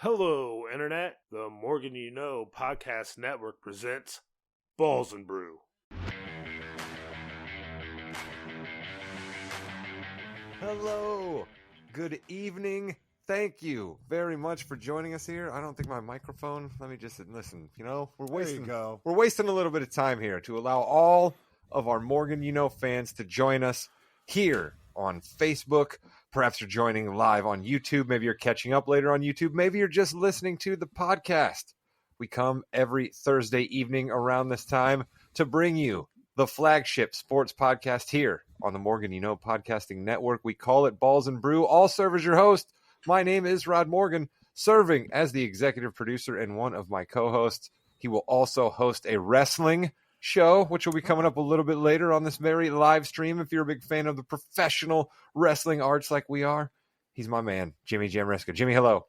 Hello, Internet. The Morgan You Know podcast network presents Balls and Brew. Hello. Good evening. Thank you very much for joining us here. I don't think my microphone, let me just listen, we're wasting a little bit of time here to allow all of our Morgan You Know fans to join us here on Facebook. Perhaps you're joining live on YouTube. Maybe you're catching up later on YouTube. Maybe you're just listening to the podcast. We come every Thursday evening around this time to bring you the flagship sports podcast here on the Morgan You Know Podcasting Network. We call it Balls and Brew. I'll serve as your host. My name is Rod Morgan, serving as the executive producer and one of my co-hosts. He will also host a wrestling show, which will be coming up a little bit later on this very live stream. If you're a big fan of the professional wrestling arts like we are, he's my man, Jimmy Jamreska. Jimmy, hello.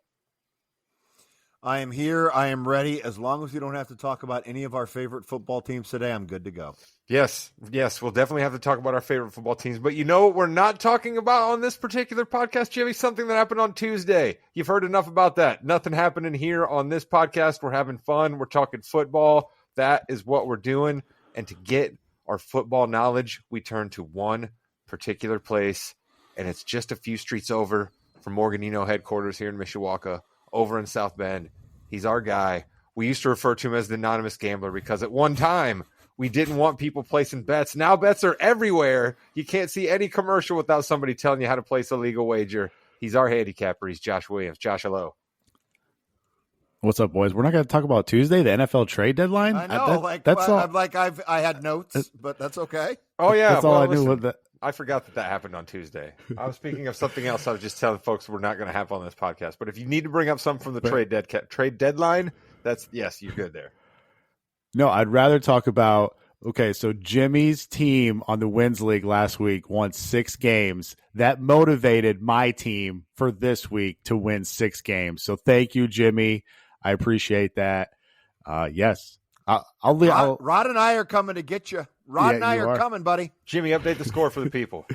I am here. I am ready. As long as we don't have to talk about any of our favorite football teams today, I'm good to go. Yes, we'll definitely have to talk about our favorite football teams. But you know what we're not talking about on this particular podcast, Jimmy? Something that happened on Tuesday. You've heard enough about that. Nothing happening here on this podcast. We're having fun. We're talking football. That is what we're doing. And to get our football knowledge, we turn to one particular place, and it's just a few streets over from Morgan You Know headquarters here in Mishawaka, over in South Bend. He's our guy. We used to refer to him as the anonymous gambler because at one time we didn't want people placing bets. Now bets are everywhere. You can't see any commercial without somebody telling you how to place a legal wager. He's our handicapper. He's Josh Williams. Josh, hello. What's up, boys? We're not going to talk about Tuesday, the NFL trade deadline. I know, that's all. I had notes, but that's okay. Oh yeah, that's all I knew. With that, I forgot that happened on Tuesday. I was speaking of something else. I was just telling folks we're not going to have on this podcast. But if you need to bring up something from the trade deadline, that's yes, you're good there. No, I'd rather talk about. Okay, so Jimmy's team on the Wins League last week won 6 games. That motivated my team for this week to win 6 games. So thank you, Jimmy. I appreciate that. Yes. Rod and I are coming to get you. Rod and I are coming, buddy. Jimmy, update the score for the people.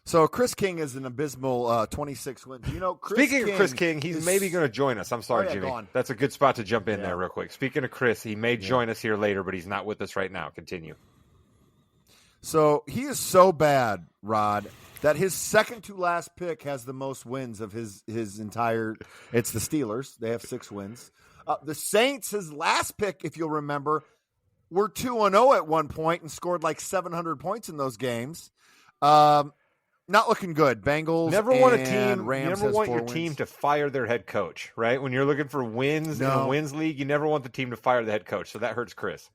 So Chris King is an abysmal 26 wins. Speaking of Chris King, he's maybe going to join us. I'm sorry, Jimmy. That's a good spot to jump in there real quick. Speaking of Chris, he may join us here later, but he's not with us right now. Continue. So he is so bad, Rod, that his second to last pick has the most wins of his entire – it's the Steelers. They have 6 wins. The Saints, his last pick, if you'll remember, were 2-0 at one point and scored like 700 points in those games. Not looking good. Bengals never want a team. Rams you never want your wins. team to fire their head coach, right? When you're looking for wins in a wins league, you never want the team to fire the head coach. So that hurts Chris.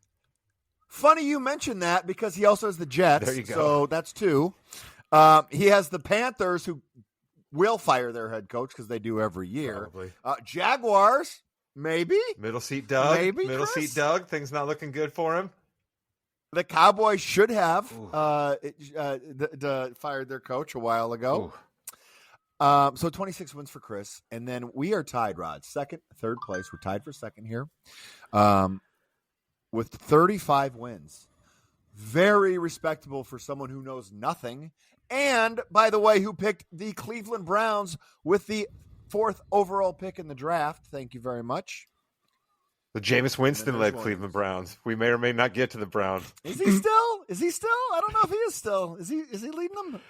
Funny you mentioned that because he also has the Jets. There you go. So that's 2. He has the Panthers, who will fire their head coach because they do every year. Probably. Jaguars, maybe. Middle seat Doug. Maybe, Middle Chris? seat Doug. Things not looking good for him. The Cowboys should have fired their coach a while ago. So 26 wins for Chris. And then we are tied, Rod. Second, third place. We're tied for second here with 35 wins. Very respectable for someone who knows nothing. And, by the way, who picked the Cleveland Browns with the 4th overall pick in the draft. Thank you very much. The Jameis Winston-led Cleveland Browns. We may or may not get to the Browns. Is he still? I don't know if he is still. Is he leading them?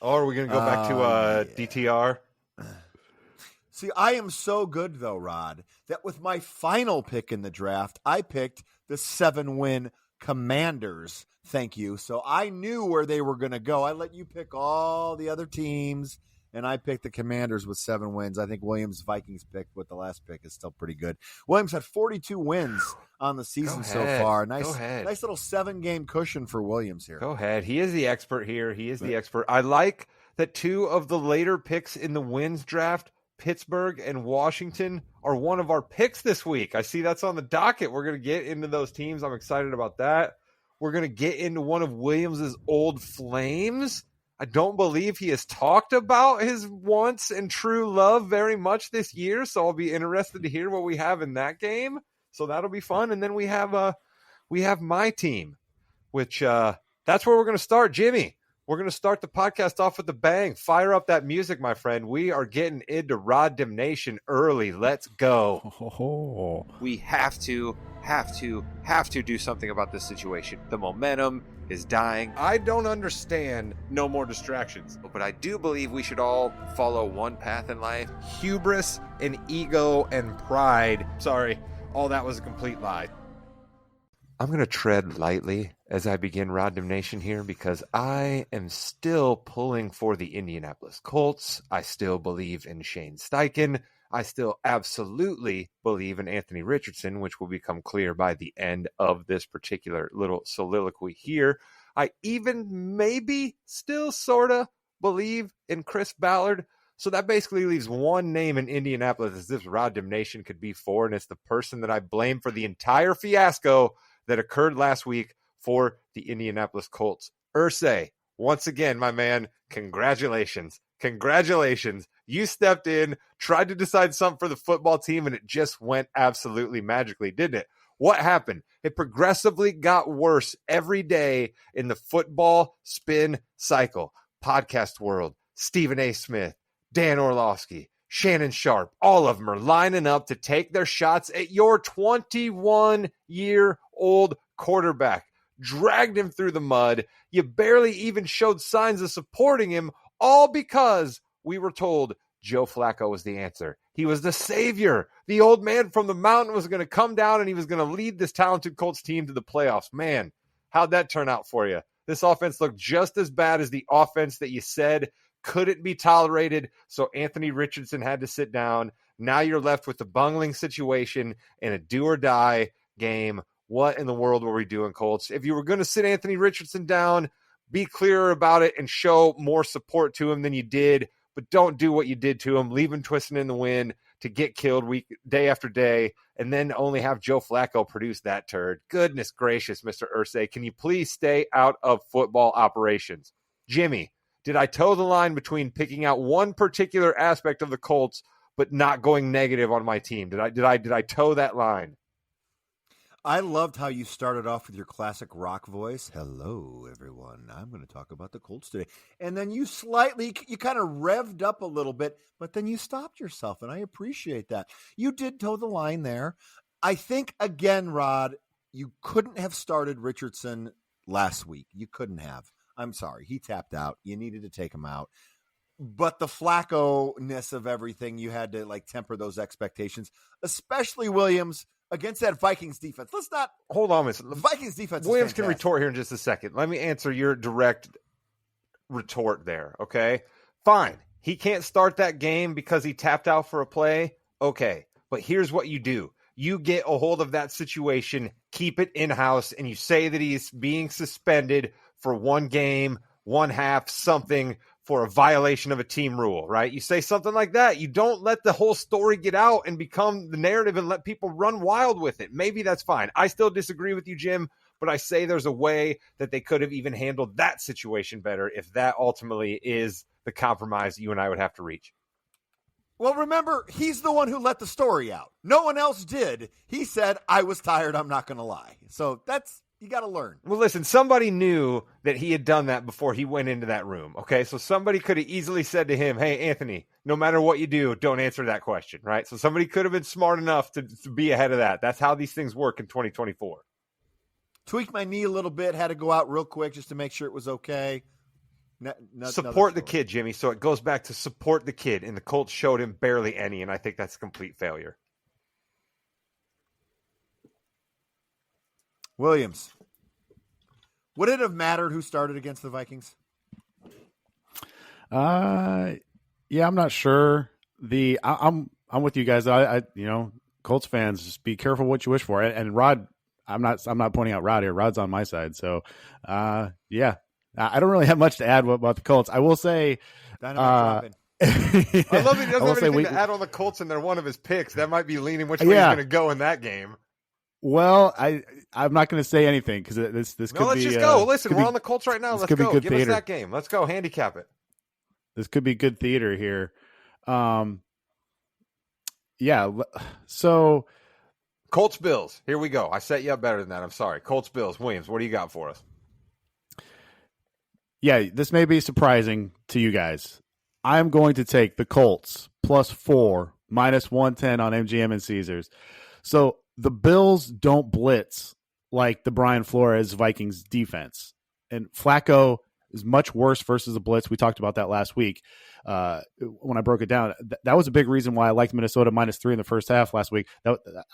Or are we going to go back to DTR? See, I am so good, though, Rod, that with my final pick in the draft, I picked the 7-win Commanders. Thank you. So I knew where they were going to go. I let you pick all the other teams, and I picked the Commanders with 7 wins. I think Williams' Vikings pick with the last pick is still pretty good. Williams had 42 wins on the season so far. Nice little 7-game cushion for Williams here. Go ahead. He is the expert here. He is the expert. I like that 2 of the later picks in the wins draft, Pittsburgh and Washington, are one of our picks this week. I see that's on the docket. We're going to get into those teams. I'm excited about that. We're going to get into one of Williams's old flames. I don't believe he has talked about his once and true love very much this year, so I'll be interested to hear what we have in that game. So that'll be fun. And then we have my team, which that's where we're going to start. Jimmy, We're going to start the podcast off with a bang. Fire up that music, my friend. We are getting into Rod Damnation early. Let's go. Oh. We have to do something about this situation. The momentum is dying. I don't understand no more distractions, but I do believe we should all follow one path in life. Hubris and ego and pride. Sorry, all that was a complete lie. I'm going to tread lightly as I begin Rod Damnation here because I am still pulling for the Indianapolis Colts. I still believe in Shane Steichen. I still absolutely believe in Anthony Richardson, which will become clear by the end of this particular little soliloquy here. I even maybe still sort of believe in Chris Ballard. So that basically leaves one name in Indianapolis as this Rod Damnation could be for, and it's the person that I blame for the entire fiasco that occurred last week for the Indianapolis Colts. Irsay, once again, my man, congratulations. Congratulations. You stepped in, tried to decide something for the football team, and it just went absolutely magically, didn't it? What happened? It progressively got worse every day in the football spin cycle. Podcast world, Stephen A. Smith, Dan Orlovsky, Shannon Sharp, all of them are lining up to take their shots at your 21-year-old quarterback. Dragged him through the mud. You barely even showed signs of supporting him, all because we were told Joe Flacco was the answer. He was the savior. The old man from the mountain was going to come down and he was going to lead this talented Colts team to the playoffs. Man, how'd that turn out for you? This offense looked just as bad as the offense that you said couldn't be tolerated, so Anthony Richardson had to sit down. Now you're left with the bungling situation in a do-or-die game. What in the world were we doing, Colts? If you were going to sit Anthony Richardson down, be clearer about it and show more support to him than you did, but don't do what you did to him. Leave him twisting in the wind to get killed day after day, and then only have Joe Flacco produce that turd. Goodness gracious, Mr. Irsay, can you please stay out of football operations? Jimmy, did I toe the line between picking out one particular aspect of the Colts but not going negative on my team? Did I toe that line? I loved how you started off with your classic rock voice. Hello, everyone. I'm going to talk about the Colts today. And then you kind of revved up a little bit, but then you stopped yourself, and I appreciate that. You did toe the line there. I think, again, Rod, you couldn't have started Richardson last week. You couldn't have. I'm sorry. He tapped out. You needed to take him out. But the Flacco-ness of everything, you had to temper those expectations, especially Williams against that Vikings defense. Let's not hold on a minute. The Vikings defense. Williams can retort here in just a second. Let me answer your direct retort there. Okay, fine. He can't start that game because he tapped out for a play. Okay, but here's what you do. You get a hold of that situation, keep it in-house, and you say that he's being suspended for one game, one half, something for a violation of a team rule, right? You say something like that. You don't let the whole story get out and become the narrative and let people run wild with it. Maybe that's fine. I still disagree with you, Jim, but I say there's a way that they could have even handled that situation better if that ultimately is the compromise you and I would have to reach. Well, remember, he's the one who let the story out. No one else did. He said, I was tired, I'm not going to lie. So you got to learn. Well, listen, somebody knew that he had done that before he went into that room, okay? So somebody could have easily said to him, hey, Anthony, no matter what you do, don't answer that question, right? So somebody could have been smart enough to be ahead of that. That's how these things work in 2024. Tweaked my knee a little bit, had to go out real quick just to make sure it was okay. Support the kid, Jimmy. So it goes back to support the kid, and the Colts showed him barely any, and I think that's a complete failure. Williams, would it have mattered who started against the Vikings? Yeah, I'm not sure. I'm with you guys. I Colts fans, just be careful what you wish for. And Rod, I'm not pointing out Rod here. Rod's on my side. So, yeah. I don't really have much to add about the Colts. I will say, I love he doesn't have anything to add on the Colts, and they're one of his picks. That might be leaning which way he's going to go in that game. Well, I'm not going to say anything because this could be. Let's just go. Listen, we're on the Colts right now. Let's go. Give us that game. Let's go. Handicap it. This could be good theater here. Yeah. So, Colts Bills. Here we go. I set you up better than that. I'm sorry. Colts Bills. Williams, what do you got for us? Yeah, this may be surprising to you guys. I'm going to take the Colts +4, -110 on MGM and Caesars. So the Bills don't blitz like the Brian Flores Vikings defense. And Flacco is much worse versus the blitz. We talked about that last week when I broke it down. That was a big reason why I liked Minnesota -3 in the first half last week.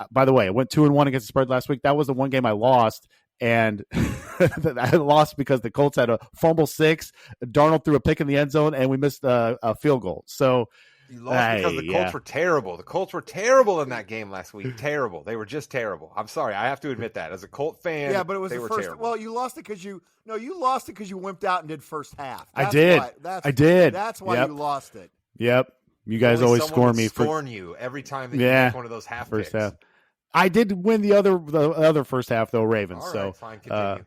By the way, I went 2-1 against the spread last week. That was the one game I lost. And I lost because the Colts had a fumble 6. Darnold threw a pick in the end zone, and we missed a field goal. So you lost because the Colts were terrible. The Colts were terrible in that game last week. Terrible. They were just terrible. I'm sorry. I have to admit that. As a Colt fan, yeah, but it was they the were first. terrible. Well, you lost it because you lost it because you wimped out and did first half. I did. I did. That's why you lost it. Yep. You guys always scorn me for scorn you every time that you make one of those half first picks. half. I did win the other first half though, Ravens. All so right, fine, continue.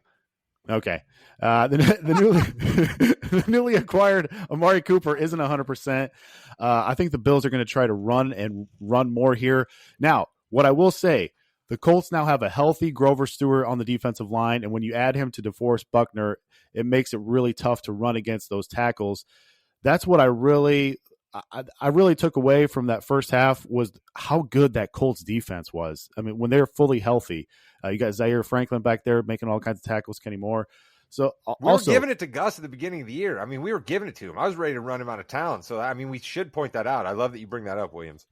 okay. The newly acquired Amari Cooper isn't 100%. I think the Bills are going to try to run more here. Now, what I will say, the Colts now have a healthy Grover Stewart on the defensive line, and when you add him to DeForest Buckner, it makes it really tough to run against those tackles. That's what I really took away from that first half was how good that Colts defense was. I mean, when they're fully healthy, you got Zaire Franklin back there making all kinds of tackles, Kenny Moore. So we were giving it to Gus at the beginning of the year. I mean, we were giving it to him. I was ready to run him out of town. So, I mean, we should point that out. I love that you bring that up, Williams.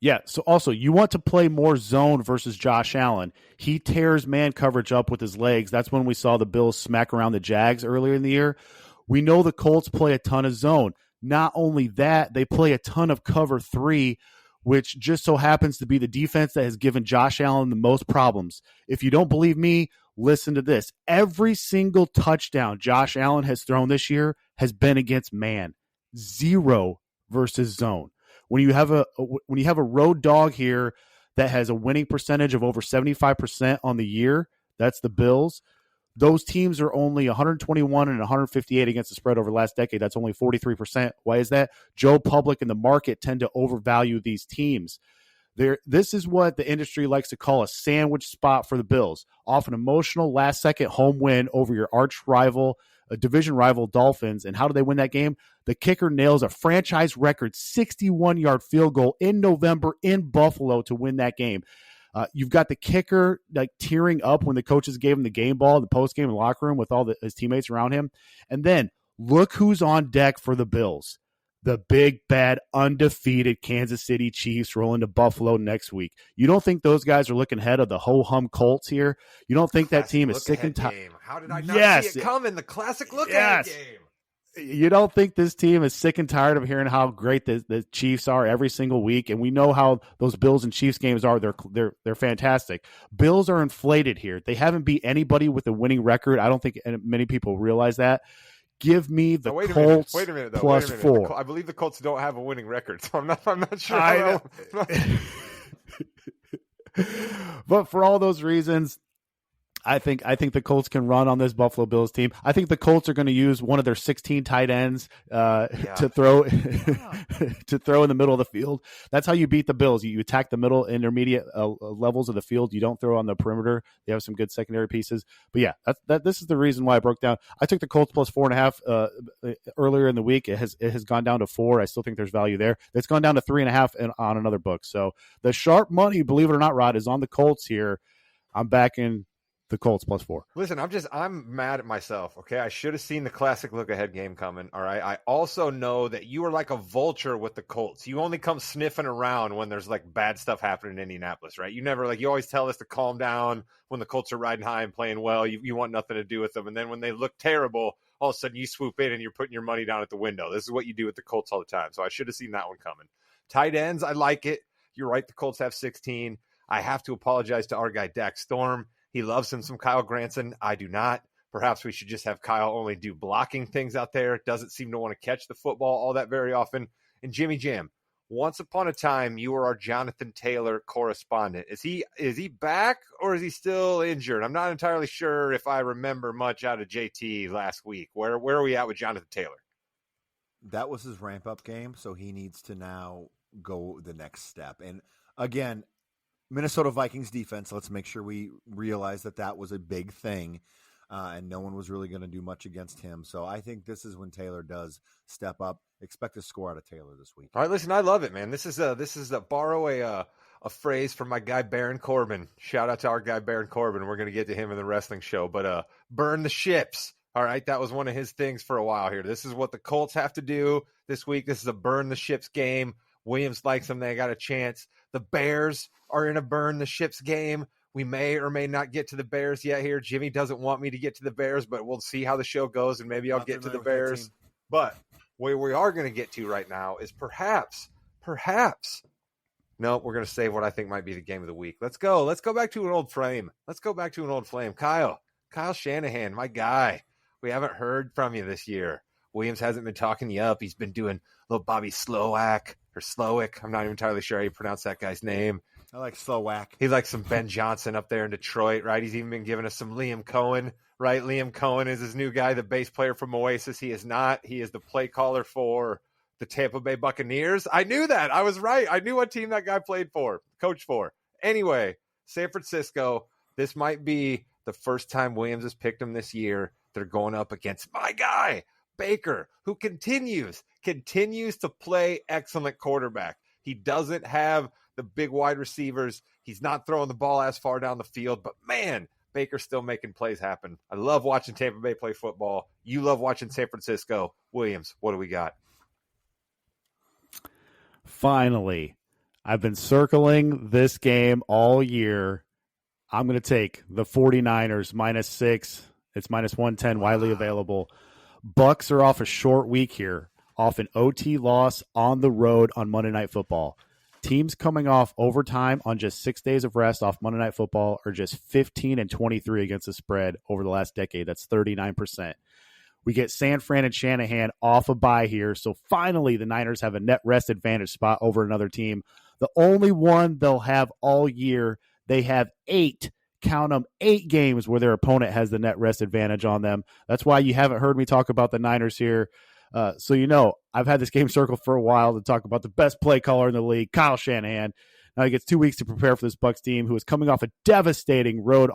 Yeah, so also you want to play more zone versus Josh Allen. He tears man coverage up with his legs. That's when we saw the Bills smack around the Jags earlier in the year. We know the Colts play a ton of zone. Not only that, they play a ton of cover 3, which just so happens to be the defense that has given Josh Allen the most problems. If you don't believe me, listen to this. Every single touchdown Josh Allen has thrown this year has been against man. 0 versus zone. When you have a road dog here that has a winning percentage of over 75% on the year, that's the Bills. Those teams are only 121 and 158 against the spread over the last decade. That's only 43%. Why is that? Joe Public and the market tend to overvalue these teams. This is what the industry likes to call a sandwich spot for the Bills. Off an emotional last-second home win over your arch rival, a division rival Dolphins. And how do they win that game? The kicker nails a franchise record 61-yard field goal in November in Buffalo to win that game. You've got the kicker like tearing up when the coaches gave him the game ball in the postgame in the locker room with all his teammates around him. And then look who's on deck for the Bills. The big, bad, undefeated Kansas City Chiefs rolling to Buffalo next week. You don't think those guys are looking ahead of the ho-hum Colts here? You don't think that team is sick and tired? How did I not see it coming? The classic look-ahead game. You don't think this team is sick and tired of hearing how great the Chiefs are every single week? And we know how those Bills and Chiefs games are. They're fantastic. Bills are inflated here. They haven't beat anybody with a winning record. I don't think many people realize that. Give me the Colts wait a minute, +4. I believe the Colts don't have a winning record, so I'm not sure. But for all those reasons, I think the Colts can run on this Buffalo Bills team. I think the Colts are going to use one of their 16 tight ends to throw to throw in the middle of the field. That's how you beat the Bills. You attack the middle intermediate levels of the field. You don't throw on the perimeter. They have some good secondary pieces. But yeah, this is the reason why I broke down. I took the Colts +4.5 earlier in the week. It has gone down to 4. I still think there's value there. It's gone down to 3.5 on another book. So the sharp money, believe it or not, Rod, is on the Colts here. I'm backing the Colts +4. Listen, I'm mad at myself. Okay, I should have seen the classic look-ahead game coming. All right, I also know that you are like a vulture with the Colts. You only come sniffing around when there's like bad stuff happening in Indianapolis, right? You never you always tell us to calm down when the Colts are riding high and playing well. You want nothing to do with them, and then when they look terrible, all of a sudden you swoop in and you're putting your money down at the window. This is what you do with the Colts all the time. So I should have seen that one coming. Tight ends, I like it. You're right. The Colts have 16. I have to apologize to our guy Dak Storm. He loves him some Kyle Granson. I do not. Perhaps we should just have Kyle only do blocking things out there. Doesn't seem to want to catch the football all that very often. And Jimmy Jam, once upon a time, you were our Jonathan Taylor correspondent. Is he back or is he still injured? I'm not entirely sure if I remember much out of JT last week. Where are we at with Jonathan Taylor? That was his ramp-up game, so he needs to now go the next step. And again, Minnesota Vikings defense, let's make sure we realize that was a big thing. and no one was really going to do much against him. So I think this is when Taylor does step up. Expect a score out of Taylor this week. All right, listen, I love it, man. This is borrow a phrase from my guy Baron Corbin. Shout out to our guy Baron Corbin. We're going to get to him in the wrestling show, but burn the ships. All right, that was one of his things for a while here. This is what the Colts have to do this week. This is a burn the ships game. Williams likes them. They got a chance. The Bears are in a burn the ships game. We may or may not get to the Bears yet here. Jimmy doesn't want me to get to the Bears, but we'll see how the show goes, and maybe I'll get to the Bears. But where we are going to get to right now is perhaps. No, we're going to save what I think might be the game of the week. Let's go. Let's go back to an old flame. Kyle Shanahan, my guy. We haven't heard from you this year. Williams hasn't been talking you up. He's been doing little Bobby Slowick. I'm not even entirely sure how you pronounce that guy's name. I like Slowick. He likes some Ben Johnson up there in Detroit, right? He's even been giving us some Liam Cohen, right? Liam Cohen is his new guy, the bass player from Oasis. He is not. He is the play caller for the Tampa Bay Buccaneers. I knew that. I was right. I knew what team that guy played for, coached for. Anyway, San Francisco, this might be the first time Williams has picked them this year. They're going up against my guy, Baker, who continues to play excellent quarterback. He doesn't have the big wide receivers. He's not throwing the ball as far down the field, but man, Baker's still making plays happen. I love watching Tampa Bay play football. You love watching San Francisco. Williams, what do we got? Finally, I've been circling this game all year. I'm going to take the 49ers -6. It's -110, widely available. Bucks are off a short week here, off an OT loss on the road on Monday Night Football. Teams coming off overtime on just 6 days of rest off Monday Night Football are just 15-23 against the spread over the last decade. That's 39%. We get San Fran and Shanahan off a bye here, so finally the Niners have a net rest advantage spot over another team. The only one they'll have all year. They have 8 games where their opponent has the net rest advantage on them. That's why you haven't heard me talk about the Niners here. So I've had this game circled for a while to talk about the best play caller in the league, Kyle Shanahan. Now he gets 2 weeks to prepare for this Bucs team, who is coming off a devastating road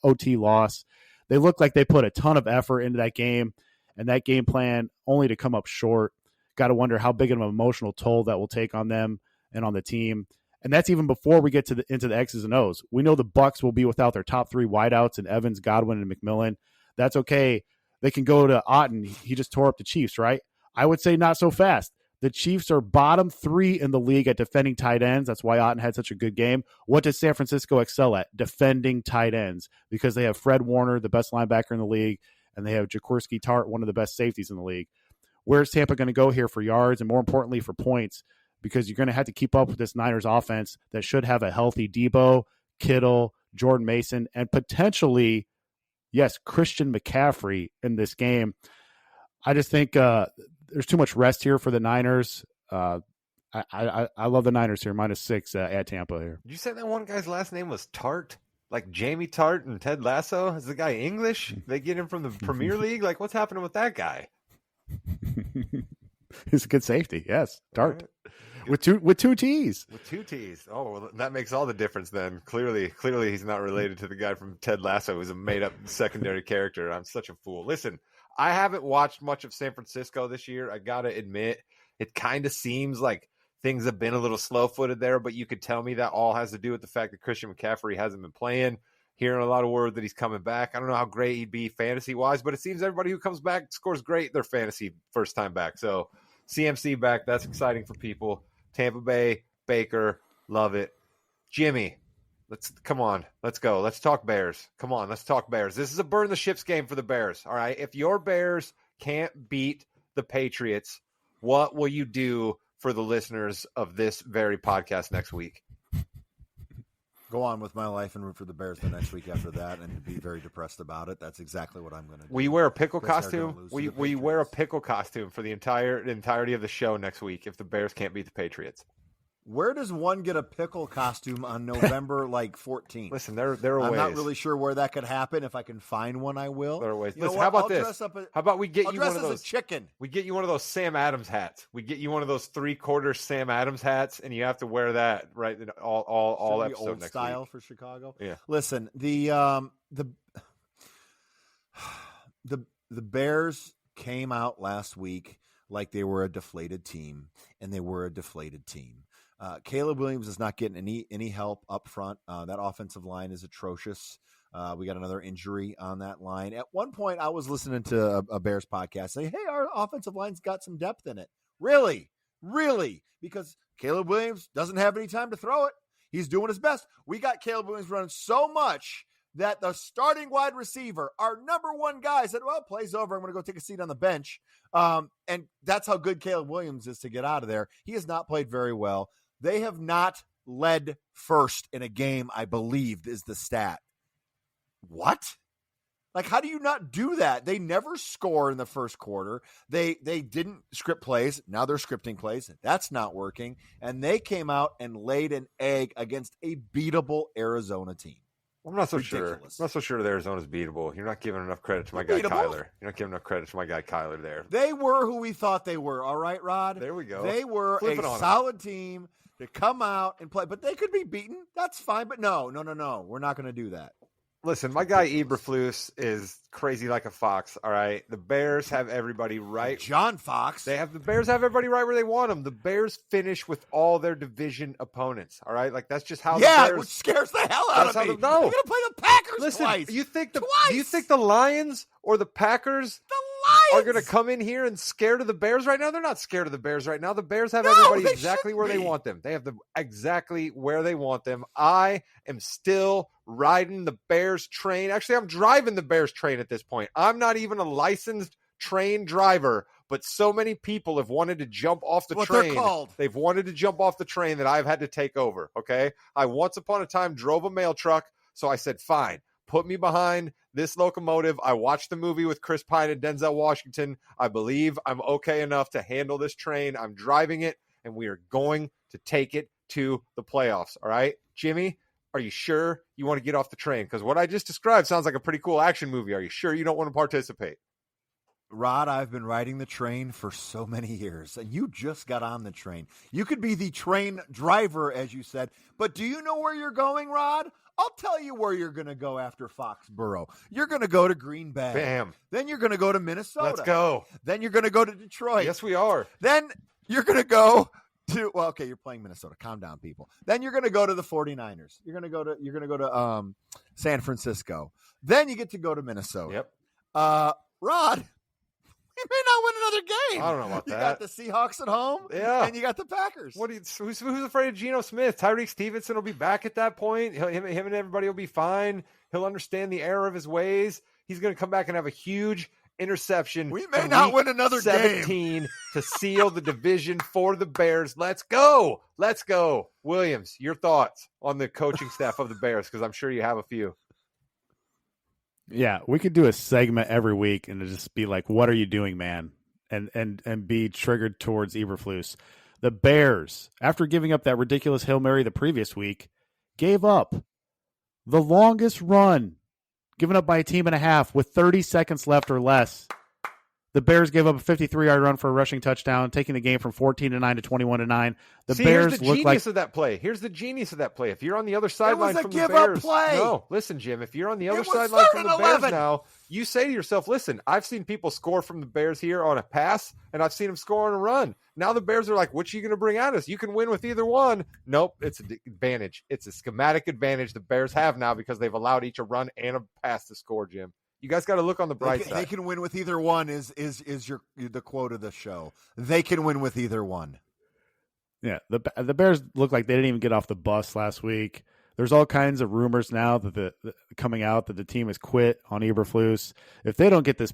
OT loss. They look like they put a ton of effort into that game, and that game plan only to come up short. Got to wonder how big of an emotional toll that will take on them and on the team. And that's even before we get into the X's and O's. We know the Bucs will be without their top 3 wideouts in Evans, Godwin, and McMillan. That's okay. They can go to Otten. He just tore up the Chiefs, right? I would say not so fast. The Chiefs are bottom 3 in the league at defending tight ends. That's why Otten had such a good game. What does San Francisco excel at? Defending tight ends, because they have Fred Warner, the best linebacker in the league, and they have Jaquiski Tartt, one of the best safeties in the league. Where's Tampa going to go here for yards and, more importantly, for points? Because you're going to have to keep up with this Niners offense that should have a healthy Debo, Kittle, Jordan Mason, and potentially, yes, Christian McCaffrey in this game. I just think there's too much rest here for the Niners. I love the Niners here, -6 at Tampa here. Did you say that one guy's last name was Tart? Like Jamie Tart and Ted Lasso? Is the guy English? They get him from the Premier League? Like, what's happening with that guy? He's a good safety, yes. Tart. Right. With two T's. With 2 T's. Oh, well, that makes all the difference then. Clearly he's not related to the guy from Ted Lasso who's a made-up secondary character. I'm such a fool. Listen, I haven't watched much of San Francisco this year. I got to admit, it kind of seems like things have been a little slow-footed there, but you could tell me that all has to do with the fact that Christian McCaffrey hasn't been playing. Hearing a lot of word that he's coming back. I don't know how great he'd be fantasy-wise, but it seems everybody who comes back scores great their fantasy first time back. So CMC back, that's exciting for people. Tampa Bay, Baker, love it. Jimmy, let's go. Let's talk Bears. Come on, let's talk Bears. This is a burn the ships game for the Bears. All right. If your Bears can't beat the Patriots, what will you do for the listeners of this very podcast next week? Go on with my life and root for the Bears the next week after that and be very depressed about it. That's exactly what I'm going to do. Will you wear a pickle costume? Will you wear a pickle costume for the entirety of the show next week if the Bears can't beat the Patriots? Where does one get a pickle costume on November 14th? Listen, there are ways. I'm not really sure where that could happen. If I can find one, I will. There are ways. You know Listen, what? how about I'll this? How about we get I'll you dress one of as those a chicken? We get you one of those Sam Adams hats. We get you one of those 3/4 Sam Adams hats, and you have to wear that right all episode old next style week. for Chicago. Yeah. Listen, The Bears came out last week like they were a deflated team, and they were a deflated team. Caleb Williams is not getting any help up front. That offensive line is atrocious. We got another injury on that line. At one point, I was listening to a Bears podcast say, hey, our offensive line's got some depth in it. Really? Really? Because Caleb Williams doesn't have any time to throw it. He's doing his best. We got Caleb Williams running so much that the starting wide receiver, our number one guy, said, well, play's over. I'm going to go take a seat on the bench. And that's how good Caleb Williams is to get out of there. He has not played very well. They have not led first in a game, I believe, is the stat. What? Like, how do you not do that? They never score in the first quarter. They didn't script plays. Now they're scripting plays. That's not working. And they came out and laid an egg against a beatable Arizona team. I'm not so Ridiculous. sure. I'm not so sure that Arizona's beatable. You're not giving enough credit to my guy Kyler. You're not giving enough credit to my guy Kyler there. They were who we thought they were. All right, Rod? There we go. They were Flip a solid team to come out and play. But they could be beaten. That's fine. But no. We're not going to do that. Listen, my guy Eberflus is crazy like a fox, all right? The Bears have everybody right. John Fox. The Bears have everybody right where they want them. The Bears finish with all their division opponents, all right? Like, that's just how the Bears... which scares the hell out of me. No. They're going to play the Packers Listen, twice. do you think the Lions or the Packers are going to come in here and scared of the Bears right now? They're not scared of the Bears right now. The Bears have everybody exactly where they want them. They have them exactly where they want them. I am still riding the Bears train. Actually, I'm driving the Bears train at this point. I'm not even a licensed train driver, but so many people have wanted to jump off the train. They're called. They've wanted to jump off the train that I've had to take over, okay? I once upon a time drove a mail truck, so I said, fine, put me behind this locomotive. I watched the movie with Chris Pine and Denzel Washington. I believe I'm okay enough to handle this train. I'm driving it, and we are going to take it to the playoffs, all right? Jimmy, are you sure you want to get off the train? Because what I just described sounds like a pretty cool action movie. Are you sure you don't want to participate? Rod, I've been riding the train for so many years, and you just got on the train. You could be the train driver, as you said, but do you know where you're going, Rod? I'll tell you where you're going to go after Foxborough. You're going to go to Green Bay. Bam. Then you're going to go to Minnesota. Let's go. Then you're going to go to Detroit. Yes, we are. Then you're going to go to, well, okay, you're playing Minnesota. Calm down, people. Then you're going to go to the 49ers. You're going to go to San Francisco. Then you get to go to Minnesota. Yep. Rod, you may not win another game. I don't know about that. You got the Seahawks at home, yeah, and you got the Packers. Who's afraid of Geno Smith? Tyreek Stevenson will be back at that point. Him and everybody will be fine. He'll understand the error of his ways. He's going to come back and have a huge interception. We may not win another 17 game to seal the division for the Bears. Let's go. Williams, your thoughts on the coaching staff of the Bears, because I'm sure you have a few. Yeah, we could do a segment every week and just be like, what are you doing, man? And be triggered towards Eberflus. The Bears, after giving up that ridiculous Hail Mary the previous week, gave up the longest run given up by a team and a half with 30 seconds left or less. The Bears gave up a 53-yard run for a rushing touchdown, taking the game from 14-9 to 21-9. Bears here's the look genius of that play. Here's the genius of that play. If you're on the other sideline from the Bears, give-up play. No, listen, Jim. If you're on the other sideline from the Bears now, you say to yourself, "Listen, I've seen people score from the Bears here on a pass, and I've seen them score on a run. Now the Bears are like, what are you going to bring at us? You can win with either one." Nope, it's an advantage. It's a schematic advantage the Bears have now because they've allowed each a run and a pass to score, Jim. You guys got to look on the bright side. They can win with either one is the quote of the show. They can win with either one. Yeah, the Bears look like they didn't even get off the bus last week. There's all kinds of rumors now that coming out that the team has quit on Eberflus. If they don't get this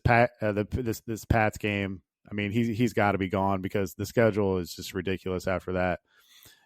this Pats game, I mean he's got to be gone because the schedule is just ridiculous after that.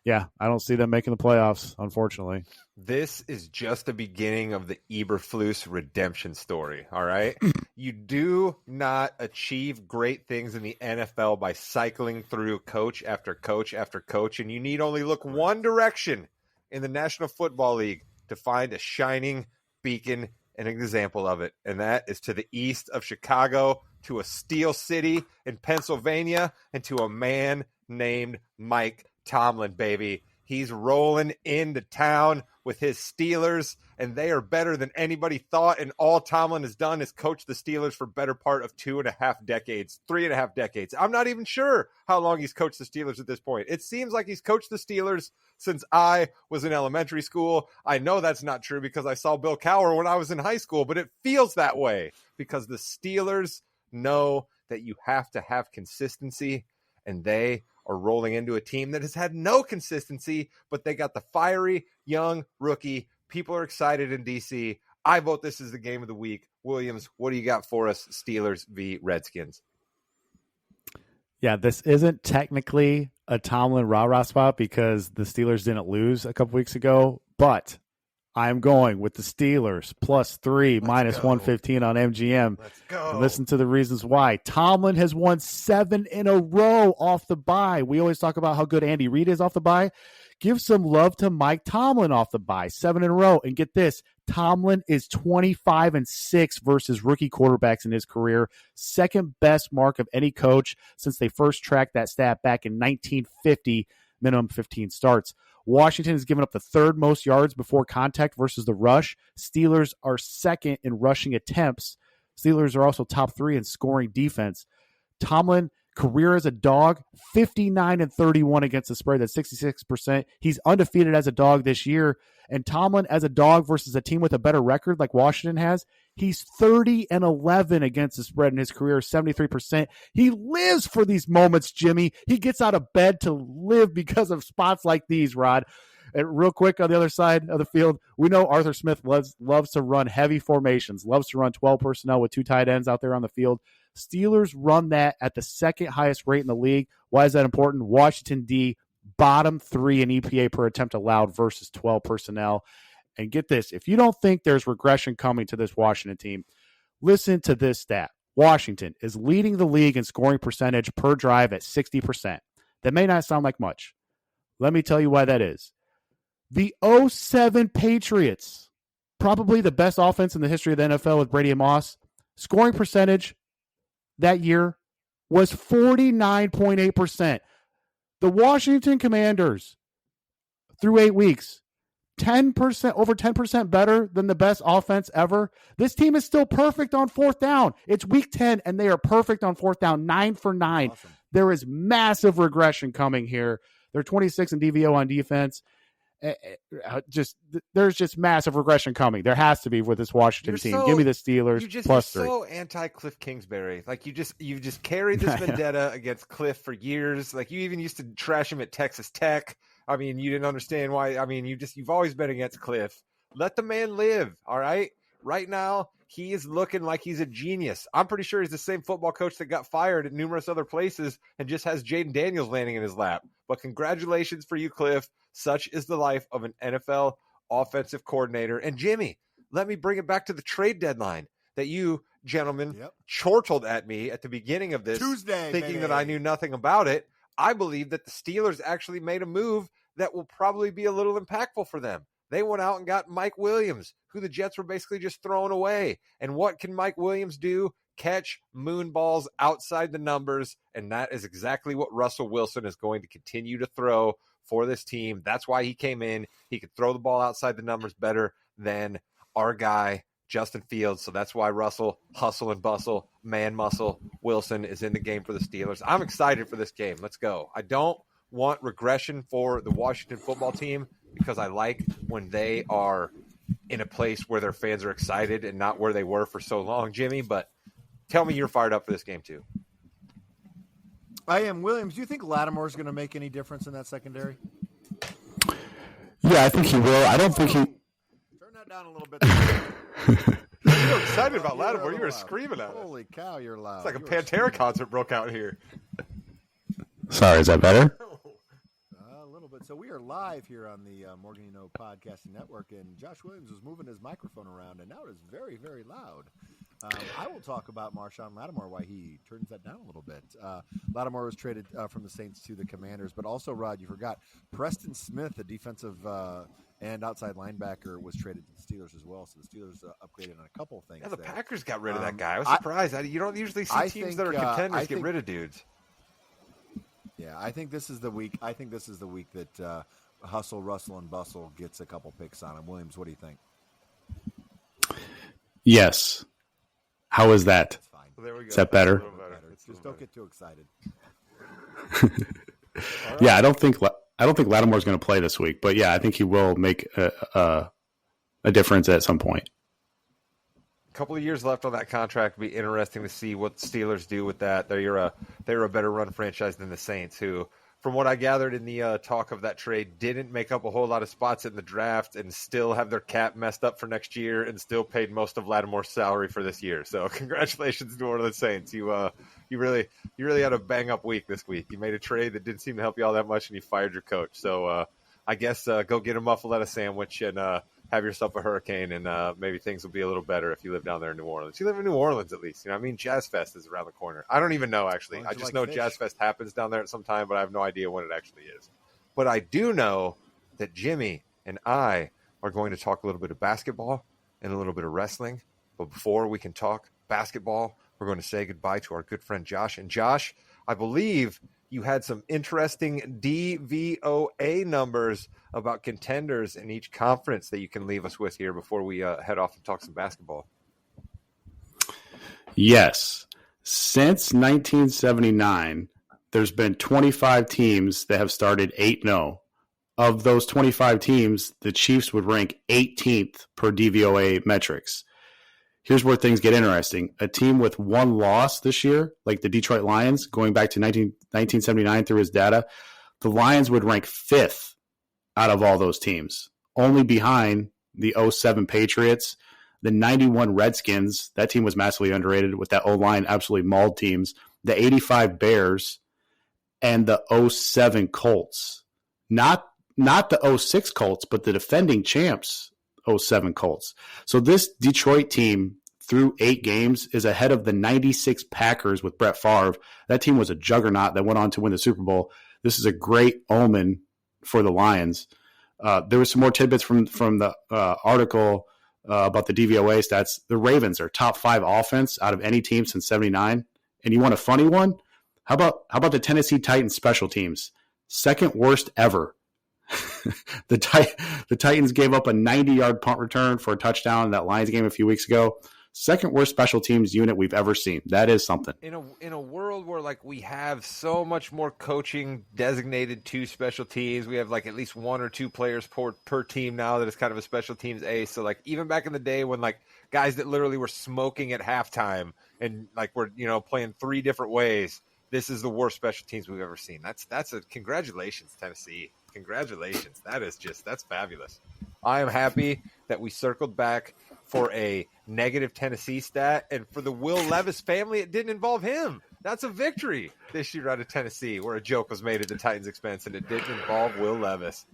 Yeah, I don't see them making the playoffs, unfortunately. This is just the beginning of the Eberflus redemption story, all right? You do not achieve great things in the NFL by cycling through coach after coach after coach, and you need only look one direction in the National Football League to find a shining beacon and an example of it, and that is to the east of Chicago, to a steel city in Pennsylvania, and to a man named Mike Tomlin, baby. He's rolling into town with his Steelers, and they are better than anybody thought. And all Tomlin has done is coach the Steelers for better part of 2.5 decades, 3.5 decades. I'm not even sure how long he's coached the Steelers at this point. It seems like he's coached the Steelers since I was in elementary school. I know that's not true because I saw Bill Cowher when I was in high school, but it feels that way because the Steelers know that you have to have consistency, and they are rolling into a team that has had no consistency, but they got the fiery young rookie. People are excited in DC. I vote this is the game of the week. Williams, what do you got for us? Steelers v. Redskins. Yeah, this isn't technically a Tomlin rah-rah spot because the Steelers didn't lose a couple weeks ago, but I'm going with the Steelers +3, -115 on MGM. Let's go. And listen to the reasons why. Tomlin has won 7 in a row off the bye. We always talk about how good Andy Reid is off the bye. Give some love to Mike Tomlin off the bye. 7 in a row. And get this, Tomlin is 25-6 versus rookie quarterbacks in his career. Second best mark of any coach since they first tracked that stat back in 1950, minimum 15 starts. Washington has given up the 3rd most yards before contact versus the rush. Steelers are 2nd in rushing attempts. Steelers are also top 3 in scoring defense. Tomlin, career as a dog, 59-31 against the spread. That's 66%. He's undefeated as a dog this year. And Tomlin as a dog versus a team with a better record like Washington has, he's 30-11 against the spread in his career, 73%. He lives for these moments, Jimmy. He gets out of bed to live because of spots like these, Rod. And real quick on the other side of the field, we know Arthur Smith loves to run heavy formations, loves to run 12 personnel with 2 tight ends out there on the field. Steelers run that at the 2nd highest rate in the league. Why is that important? Washington D, bottom 3 in EPA per attempt allowed versus 12 personnel. And get this, if you don't think there's regression coming to this Washington team, listen to this stat. Washington is leading the league in scoring percentage per drive at 60%. That may not sound like much. Let me tell you why that is. The 07 Patriots, probably the best offense in the history of the NFL with Brady and Moss, scoring percentage that year was 49.8%. The Washington Commanders, through 8 weeks, 10%, over 10% better than the best offense ever. This team is still perfect on 4th down. It's week 10, and they are perfect on 4th down, 9 for 9. Awesome. There is massive regression coming here. They're 26 in DVO on defense. There's just massive regression coming. There has to be with this Washington team. Give me the Steelers +3. You're so anti-Cliff Kingsbury. Like you've just carried this vendetta against Cliff for years. Like you even used to trash him at Texas Tech. I mean, you didn't understand why. I mean, you've always been against Cliff. Let the man live. All right. Right now, he is looking like he's a genius. I'm pretty sure he's the same football coach that got fired at numerous other places and just has Jaden Daniels landing in his lap. But congratulations for you, Cliff. Such is the life of an NFL offensive coordinator. And Jimmy, let me bring it back to the trade deadline that you gentlemen chortled at me at the beginning of this Tuesday, thinking that I knew nothing about it. I believe that the Steelers actually made a move that will probably be a little impactful for them. They went out and got Mike Williams, who the Jets were basically just throwing away. And what can Mike Williams do? Catch moon balls outside the numbers. And that is exactly what Russell Wilson is going to continue to throw for this team. That's why he came in. He could throw the ball outside the numbers better than our guy, Justin Fields. So that's why Russell, hustle and bustle, man muscle, Wilson is in the game for the Steelers. I'm excited for this game. Let's go. I don't want regression for the Washington football team because I like when they are in a place where their fans are excited and not where they were for so long, Jimmy. But tell me you're fired up for this game too. I am. Williams, do you think Lattimore's going to make any difference in that secondary? Yeah, I think he will. I don't think he... Turn that down a little bit. You were excited about Lattimore. You were screaming at it. Holy cow, you're loud. It's like a Pantera concert broke out here. Sorry, is that better? A little bit. So we are live here on the Morgan You Know Podcasting Network, and Josh Williams was moving his microphone around, and now it is very, very loud. I will talk about Marshawn Lattimore, why he turns that down a little bit. Lattimore was traded from the Saints to the Commanders, but also, Rod, you forgot, Preston Smith, the defensive and outside linebacker, was traded to the Steelers as well. So the Steelers upgraded on a couple of things. Yeah, the there. Packers got rid of that guy. I was surprised. You don't usually see teams that are contenders get rid of dudes. Yeah, I think this is the week. I think this is the week that Hustle, Russell, and Bustle gets a couple picks on him. Williams, what do you think? Yes. How is that? That's fine. Well, there we go. Is that better? Just don't get too excited. Yeah, I don't think Lattimore's going to play this week, but yeah, I think he will make a difference at some point. Couple of years left on that contract. It'll be interesting to see what the Steelers do with that. They're a better run franchise than the Saints, who, from what I gathered in the talk of that trade, didn't make up a whole lot of spots in the draft and still have their cap messed up for next year and still paid most of Lattimore's salary for this year. So congratulations, New Orleans Saints. You really had a bang up week this week. You made a trade that didn't seem to help you all that much, and you fired your coach. So I guess go get a muffaletta sandwich and have yourself a hurricane, and maybe things will be a little better if you live down there in New Orleans. You live in New Orleans, at least. You know, I mean, Jazz Fest is around the corner. I don't even know, actually. I just know fish. Jazz Fest happens down there at some time, but I have no idea when it actually is. But I do know that Jimmy and I are going to talk a little bit of basketball and a little bit of wrestling. But before we can talk basketball, we're going to say goodbye to our good friend Josh. And Josh, I believe you had some interesting DVOA numbers about contenders in each conference that you can leave us with here before we head off and talk some basketball. Yes. Since 1979, there's been 25 teams that have started 8-0. Of those 25 teams, the Chiefs would rank 18th per DVOA metrics. Here's where things get interesting. A team with one loss this year, like the Detroit Lions, going back to 1979 through his data, the Lions would rank 5th out of all those teams, only behind the 07 Patriots, the 91 Redskins. That team was massively underrated with that O-line absolutely mauled teams, the 85 Bears, and the 07 Colts. Not the 06 Colts, but the defending champs 07 Colts. So this Detroit team through 8 games is ahead of the 96 Packers with Brett Favre. That team was a juggernaut that went on to win the Super Bowl. This is a great omen for the Lions. There was some more tidbits from the article about the DVOA stats. The Ravens are top 5 offense out of any team since 79. And you want a funny one? How about the Tennessee Titans special teams? Second worst ever. The Titans gave up a 90-yard punt return for a touchdown in that Lions game a few weeks ago. Second worst special teams unit we've ever seen. That is something. In a world where like we have so much more coaching designated to special teams, we have like at least 1 or 2 players per team now that is kind of a special teams ace. So like even back in the day when like guys that literally were smoking at halftime and like were playing 3 different ways, this is the worst special teams we've ever seen. That's a congratulations, Tennessee. Congratulations. That's fabulous. I am happy that we circled back for a negative Tennessee stat, and for the Will Levis family, it didn't involve him. That's a victory this year out of Tennessee, where a joke was made at the Titans' expense, and it didn't involve Will Levis.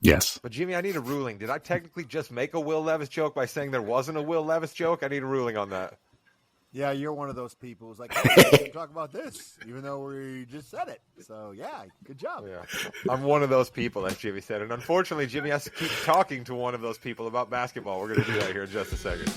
Yes. But, Jimmy, I need a ruling. Did I technically just make a Will Levis joke by saying there wasn't a Will Levis joke? I need a ruling on that. Yeah, you're one of those people who's like, hey, we can talk about this, even though we just said it. So, yeah, good job. Yeah, I'm one of those people, as Jimmy said. And unfortunately, Jimmy has to keep talking to one of those people about basketball. We're going to do that here in just a second.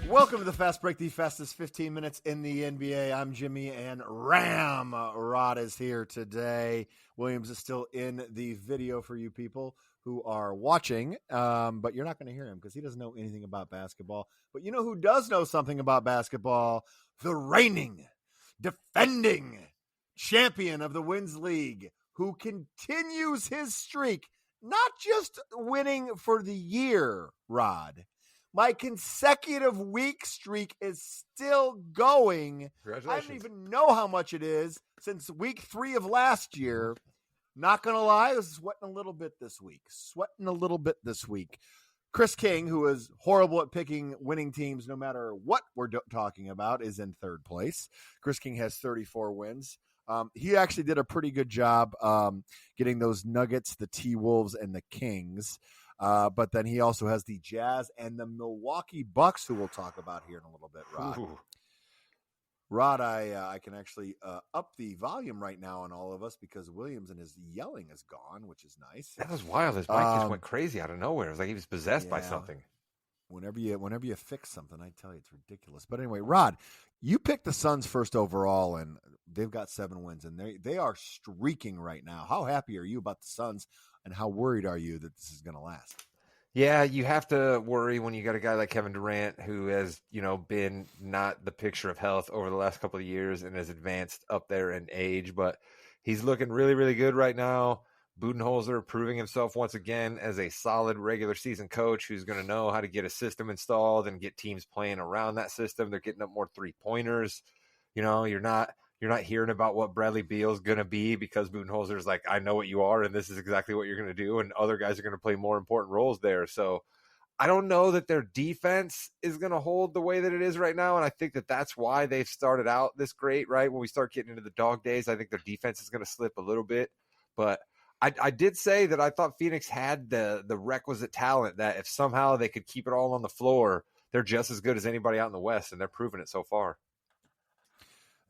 Welcome to the Fast Break, the fastest 15 minutes in the NBA. I'm Jimmy, and Rod is here today. Williams is still in the video for you people who are watching, but you're not going to hear him because he doesn't know anything about basketball. But you know who does know something about basketball? The reigning, defending champion of the Wins League, who continues his streak, not just winning for the year, Rod. My consecutive week streak is still going. I don't even know how much it is since week 3 of last year. Not going to lie, I was sweating a little bit this week. Chris King, who is horrible at picking winning teams no matter what we're talking about, is in 3rd place. Chris King has 34 wins. He actually did a pretty good job getting those Nuggets, the T-Wolves, and the Kings. But then he also has the Jazz and the Milwaukee Bucks, who we'll talk about here in a little bit, Rod. Ooh. Rod, I can actually up the volume right now on all of us because Williams and his yelling is gone, which is nice. That was wild. His mic just went crazy out of nowhere. It was like he was possessed by something. Whenever you fix something, I tell you it's ridiculous. But anyway, Rod, you picked the Suns first overall, and they've got 7 wins, and they are streaking right now. How happy are you about the Suns, and how worried are you that this is going to last? Yeah, you have to worry when you got a guy like Kevin Durant who has, been not the picture of health over the last couple of years and has advanced up there in age, but he's looking really, really good right now. Budenholzer proving himself once again as a solid regular season coach who's going to know how to get a system installed and get teams playing around that system. They're getting up more 3-pointers. You're not hearing about what Bradley Beal's going to be because Budenholzer's like, I know what you are, and this is exactly what you're going to do, and other guys are going to play more important roles there. So I don't know that their defense is going to hold the way that it is right now, and I think that that's why they've started out this great, right? When we start getting into the dog days, I think their defense is going to slip a little bit, but I did say that I thought Phoenix had the requisite talent that if somehow they could keep it all on the floor, they're just as good as anybody out in the West, and they're proving it so far.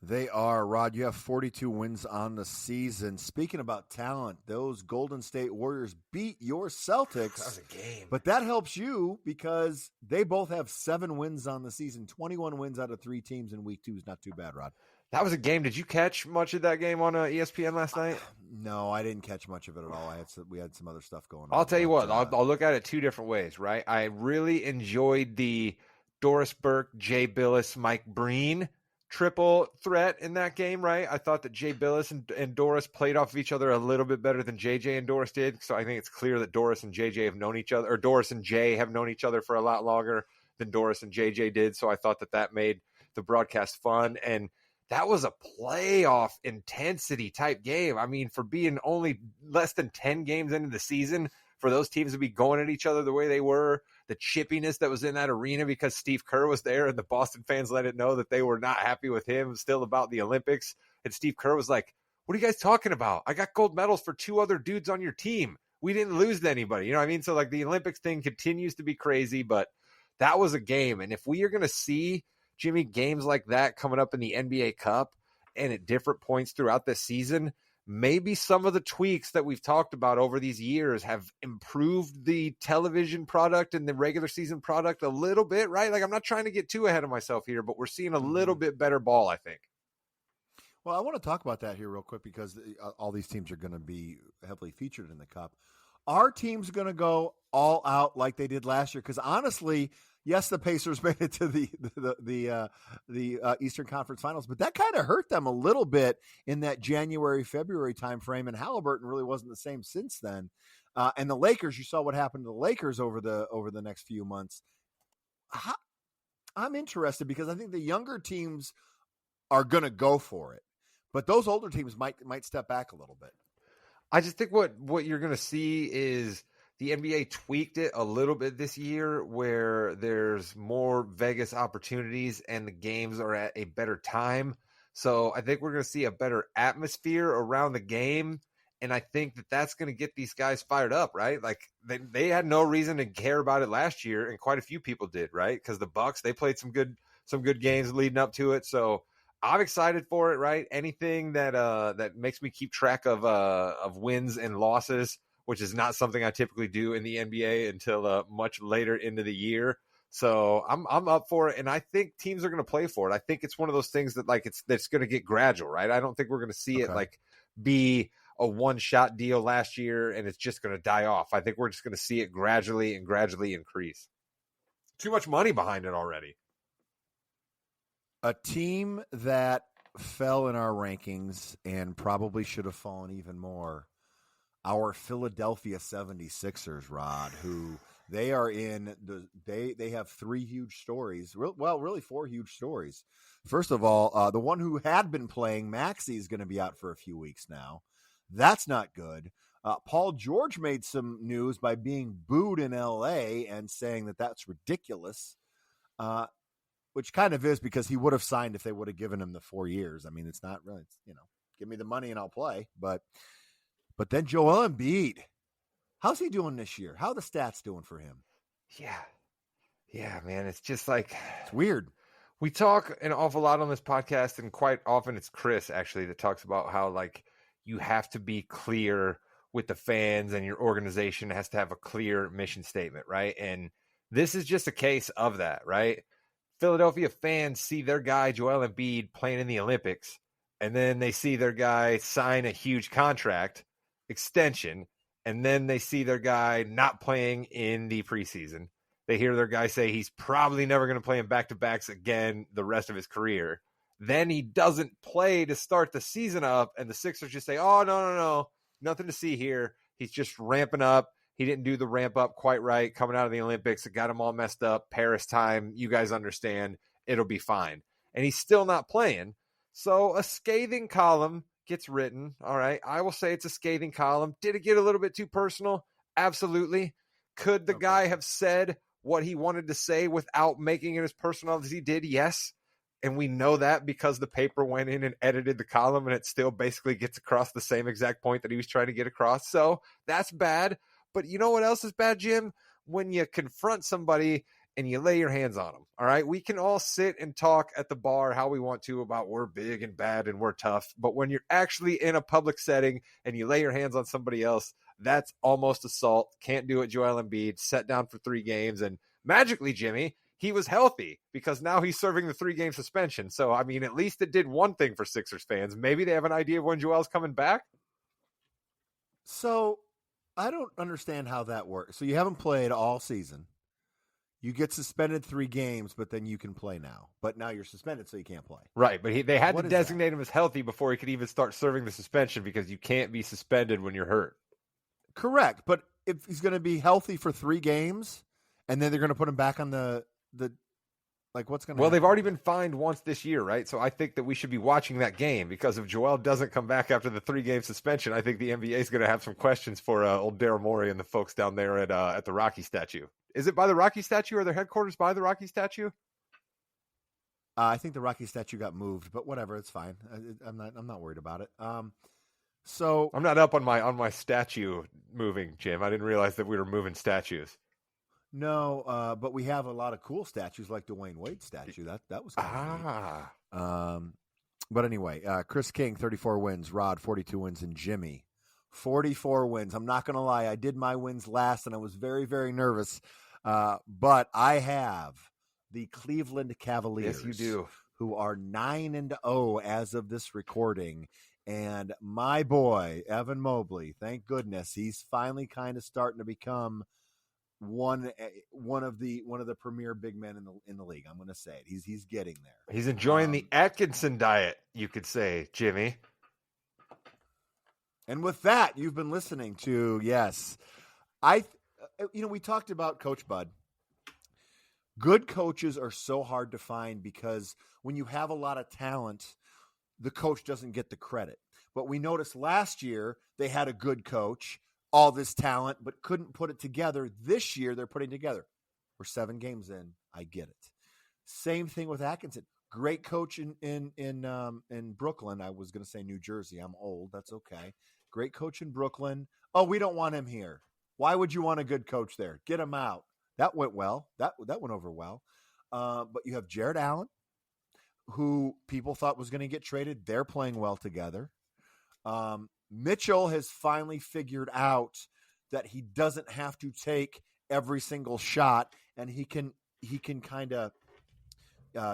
They are. Rod, you have 42 wins on the season. Speaking about talent, those Golden State Warriors beat your Celtics. That was a game. But that helps you because they both have 7 wins on the season. 21 wins out of 3 teams in week 2 is not too bad, Rod. That was a game. Did you catch much of that game on ESPN last night? No, I didn't catch much of it at all. We had some other stuff going on. I'll tell you what. I'll look at it 2 different ways, right? I really enjoyed the Doris Burke, Jay Billis, Mike Breen triple threat in that game, right? I thought that Jay Billis and Doris played off of each other a little bit better than JJ and Doris did. So I think it's clear that Doris and JJ have known each other, or Doris and Jay have known each other for a lot longer than Doris and JJ did. So I thought that made the broadcast fun. And that was a playoff intensity type game. I mean, for being only less than 10 games into the season, for those teams to be going at each other the way they were, the chippiness that was in that arena because Steve Kerr was there and the Boston fans let it know that they were not happy with him still about the Olympics. And Steve Kerr was like, what are you guys talking about? I got gold medals for 2 other dudes on your team. We didn't lose to anybody. You know what I mean? So like the Olympics thing continues to be crazy, but that was a game. And if we are going to see, Jimmy, games like that coming up in the NBA Cup and at different points throughout the season, maybe some of the tweaks that we've talked about over these years have improved the television product and the regular season product a little bit, right? Like I'm not trying to get too ahead of myself here, but we're seeing a little bit better ball, I think. Well, I want to talk about that here real quick because all these teams are going to be heavily featured in the Cup. Our team's going to go all out like they did last year because honestly, yes, the Pacers made it to the Eastern Conference Finals, but that kind of hurt them a little bit in that January-February timeframe, and Halliburton really wasn't the same since then. And the Lakers, you saw what happened to the Lakers over the next few months. I'm interested because I think the younger teams are going to go for it, but those older teams might step back a little bit. I just think what you're going to see is the NBA tweaked it a little bit this year where there's more Vegas opportunities and the games are at a better time. So I think we're going to see a better atmosphere around the game. And I think that's going to get these guys fired up, right? Like they had no reason to care about it last year. And quite a few people did, right? Because the Bucks, they played some good games leading up to it. So I'm excited for it, right? Anything that makes me keep track of wins and losses, which is not something I typically do in the NBA until much later into the year. So I'm up for it, and I think teams are going to play for it. I think it's one of those things that that's going to get gradual, right? I don't think we're going to see it like be a one-shot deal last year and it's just going to die off. I think we're just going to see it gradually increase. Too much money behind it already. A team that fell in our rankings and probably should have fallen even more, our Philadelphia 76ers, Rod, who they are in they have 3 huge stories. Well, really 4 huge stories. First of all, the one who had been playing, Maxey, is going to be out for a few weeks now. That's not good. Paul George made some news by being booed in L.A. and saying that that's ridiculous. Which kind of is because he would have signed if they would have given him the 4 years. I mean, it's not really, give me the money and I'll play. But then Joel Embiid, how's he doing this year? How are the stats doing for him? Yeah, man. It's just like, it's weird. We talk an awful lot on this podcast, and quite often it's Chris actually that talks about how like you have to be clear with the fans and your organization has to have a clear mission statement, right? And This is just a case of that, right? Philadelphia fans see their guy Joel Embiid playing in the Olympics, and then they see their guy sign a huge contract extension, and then they see their guy not playing in the preseason. They hear their guy say he's probably never going to play in back-to-backs again the rest of his career. Then he doesn't play to start the season up, and the Sixers just say, oh, no, nothing to see here. He's just ramping up. He didn't do the ramp up quite right coming out of the Olympics. It got him all messed up. Paris time, you guys understand. It'll be fine. And he's still not playing. So a scathing column gets written. All right. I will say it's a scathing column. Did it get a little bit too personal? Absolutely. Could the guy have said what he wanted to say without making it as personal as he did? Yes. And we know that because the paper went in and edited the column, and it still basically gets across the same exact point that he was trying to get across. So that's bad. But you know what else is bad, Jim? When you confront somebody and you lay your hands on them. All right. We can all sit and talk at the bar how we want to about we're big and bad and we're tough. But when you're actually in a public setting and you lay your hands on somebody else, that's almost assault. Can't do it. Joel Embiid set down for 3 games. And magically, Jimmy, he was healthy because now he's serving the 3-game suspension. So, I mean, at least it did one thing for Sixers fans. Maybe they have an idea of when Joel's coming back. So I don't understand how that works. So you haven't played all season. You get suspended 3 games, but then you can play now. But now you're suspended, so you can't play. Right, but they had to designate him as healthy before he could even start serving the suspension because you can't be suspended when you're hurt. Correct, but if he's going to be healthy for 3 games, and then they're going to put him back on the like, what's going to Well, happen? they've already been fined once this year, right? So I think that we should be watching that game because if Joel doesn't come back after the 3-game suspension, I think the NBA is going to have some questions for old Daryl Morey and the folks down there at the Rocky statue. Is it by the Rocky statue? Are their headquarters by the Rocky statue? I think the Rocky statue got moved, but whatever, it's fine. I'm not worried about it. So I'm not up on my statue moving, Jim. I didn't realize that we were moving statues. No, but we have a lot of cool statues like Dwayne Wade's statue. That was kind of neat. But anyway, Chris King, 34 wins. Rod, 42 wins. And Jimmy, 44 wins. I'm not going to lie. I did my wins last, and I was very, very nervous. But I have the Cleveland Cavaliers. Yes, you do. Who are 9-0 as of this recording. And my boy, Evan Mobley, thank goodness, he's finally kind of starting to become one of the premier big men in the league. I'm going to say it. He's getting there. He's enjoying the Atkinson diet, you could say, Jimmy. And with that, you've been listening to we talked about Coach Bud. Good coaches are so hard to find because when you have a lot of talent, the coach doesn't get the credit. But we noticed last year they had a good coach, all this talent, but couldn't put it together. This year they're putting it together. We're 7 games in. I get it. Same thing with Atkinson. Great coach in Brooklyn. I was going to say New Jersey. I'm old. That's okay. Great coach in Brooklyn. Oh, we don't want him here. Why would you want a good coach there? Get him out. That went well. That went over well. But you have Jared Allen, who people thought was going to get traded. They're playing well together. Mitchell has finally figured out that he doesn't have to take every single shot, and he can kind of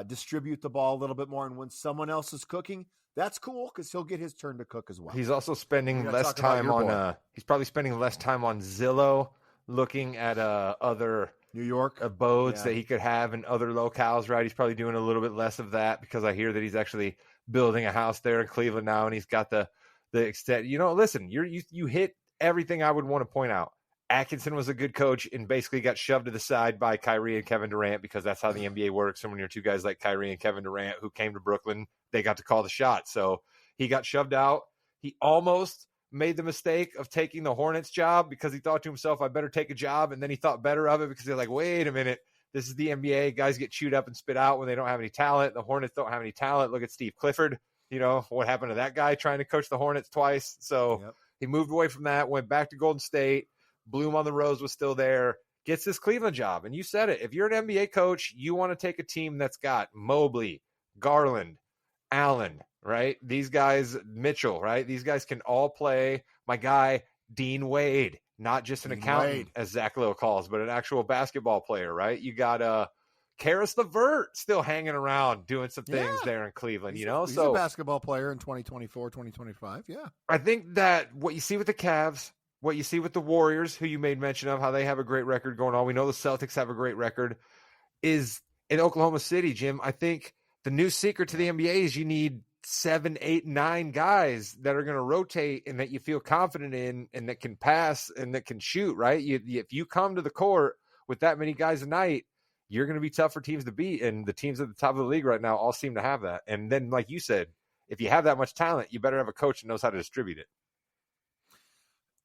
distribute the ball a little bit more. And when someone else is cooking, that's cool because he'll get his turn to cook as well. He's also spending less time on. He's probably spending less time on Zillow, looking at other New York abodes that he could have in other locales. Right, he's probably doing a little bit less of that because I hear that he's actually building a house there in Cleveland now, and he's got the extent. Listen, you hit everything I would want to point out. Atkinson was a good coach and basically got shoved to the side by Kyrie and Kevin Durant because that's how the NBA works. And when you're 2 guys like Kyrie and Kevin Durant who came to Brooklyn, they got to call the shot. So he got shoved out. He almost made the mistake of taking the Hornets job because he thought to himself, I better take a job. And then he thought better of it because they're like, wait a minute, this is the NBA. Guys get chewed up and spit out when they don't have any talent. The Hornets don't have any talent. Look at Steve Clifford. What happened to that guy trying to coach the Hornets twice. So He moved away from that, went back to Golden State. Bloom on the Rose was still there, gets this Cleveland job. And you said it. If you're an NBA coach, you want to take a team that's got Mobley, Garland, Allen, right? These guys, Mitchell, right? These guys can all play. My guy, Dean Wade, not just an Dean accountant, Wade. as Zach Lowe calls, but an actual basketball player, right? You got Karis LeVert still hanging around doing some things there in Cleveland, He's you know? he's So a basketball player in 2024, 2025. Yeah. I think that what you see with the Cavs, what you see with the Warriors, who you made mention of, how they have a great record going on. We know the Celtics have a great record, is in Oklahoma City, Jim. I think the new secret to the NBA is you need 7, 8, 9 guys that are going to rotate and that you feel confident in and that can pass and that can shoot, right? If you come to the court with that many guys a night, you're going to be tough for teams to beat. And the teams at the top of the league right now all seem to have that. And then, like you said, if you have that much talent, you better have a coach that knows how to distribute it.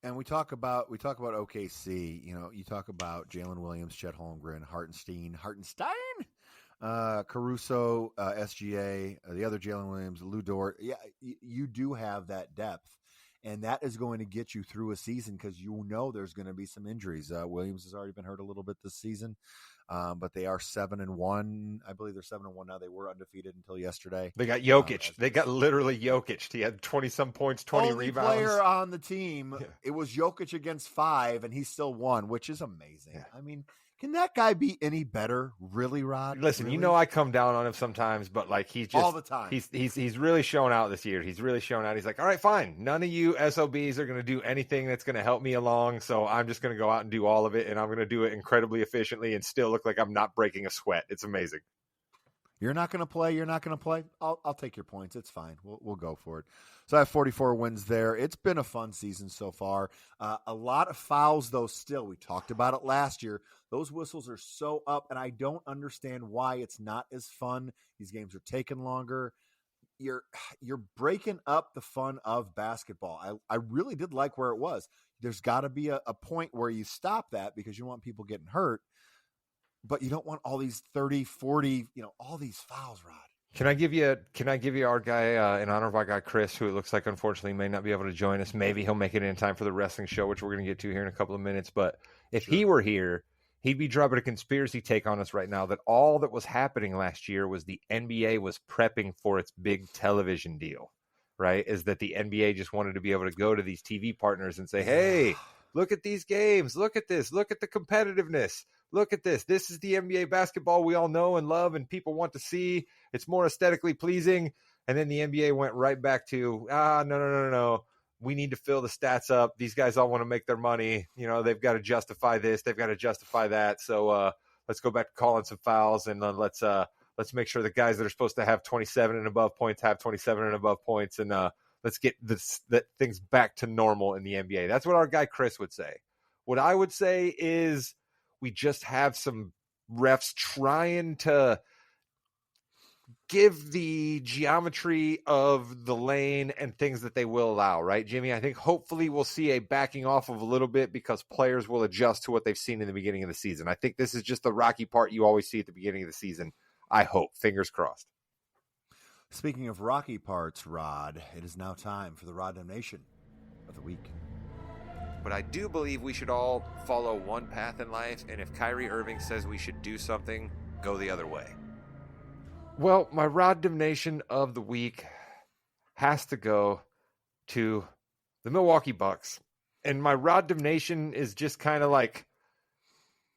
And we talk about OKC. You know, you talk about Jalen Williams, Chet Holmgren, Hartenstein, Caruso, SGA, the other Jalen Williams, Lou Dort. Yeah, you do have that depth, and that is going to get you through a season because you know there's going to be some injuries. Williams has already been hurt a little bit this season. But they are 7-1. I believe they're 7-1 now. They were undefeated until yesterday. They got Jokic. They got literally Jokic. He had 20-some points, 20 Only rebounds. Player on the team. Yeah. It was Jokic against 5, and he still won, which is amazing. Yeah. I mean, can that guy be any better? Really, Rod? Listen, really? You know I come down on him sometimes, but like he's just all the time. He's really shown out this year. He's really shown out. He's like, all right, fine. None of you SOBs are going to do anything that's going to help me along, so I'm just going to go out and do all of it, and I'm going to do it incredibly efficiently and still look like I'm not breaking a sweat. It's amazing. You're not going to play. You're not going to play. I'll take your points. It's fine. We'll go for it. So I have 44 wins there. It's been a fun season so far. A lot of fouls, though, still. We talked about it last year. Those whistles are so up, and I don't understand why it's not as fun. These games are taking longer. You're breaking up the fun of basketball. I really did like where it was. There's got to be a point where you stop that because you want people getting hurt, but you don't want all these 30, 40, all these fouls, Rod. Can I give you our guy, in honor of our guy, Chris, who it looks like unfortunately may not be able to join us. Maybe he'll make it in time for the wrestling show, which we're going to get to here in a couple of minutes. But if he were here, he'd be dropping a conspiracy take on us right now that all that was happening last year was the NBA was prepping for its big television deal, right? Is that the NBA just wanted to be able to go to these TV partners and say, hey, look at these games. Look at this. Look at the competitiveness. Look at this. This is the NBA basketball we all know and love and people want to see. It's more aesthetically pleasing. And then the NBA went right back to, no. We need to fill the stats up. These guys all want to make their money. They've got to justify this. They've got to justify that. So let's go back to calling some fouls and then let's make sure the guys that are supposed to have 27 and above points have 27 and above points. And let's get things back to normal in the NBA. That's what our guy Chris would say. What I would say is we just have some refs trying to give the geometry of the lane and things that they will allow, right, Jimmy? I think hopefully we'll see a backing off of a little bit because players will adjust to what they've seen in the beginning of the season. I think this is just the rocky part you always see at the beginning of the season. I hope. Fingers crossed. Speaking of rocky parts, Rod, it is now time for the Rod Damnation of the week. But I do believe we should all follow one path in life, and if Kyrie Irving says we should do something, go the other way. Well, my Rod Damnation of the week has to go to the Milwaukee Bucks. And my Rod Damnation is just kind of like,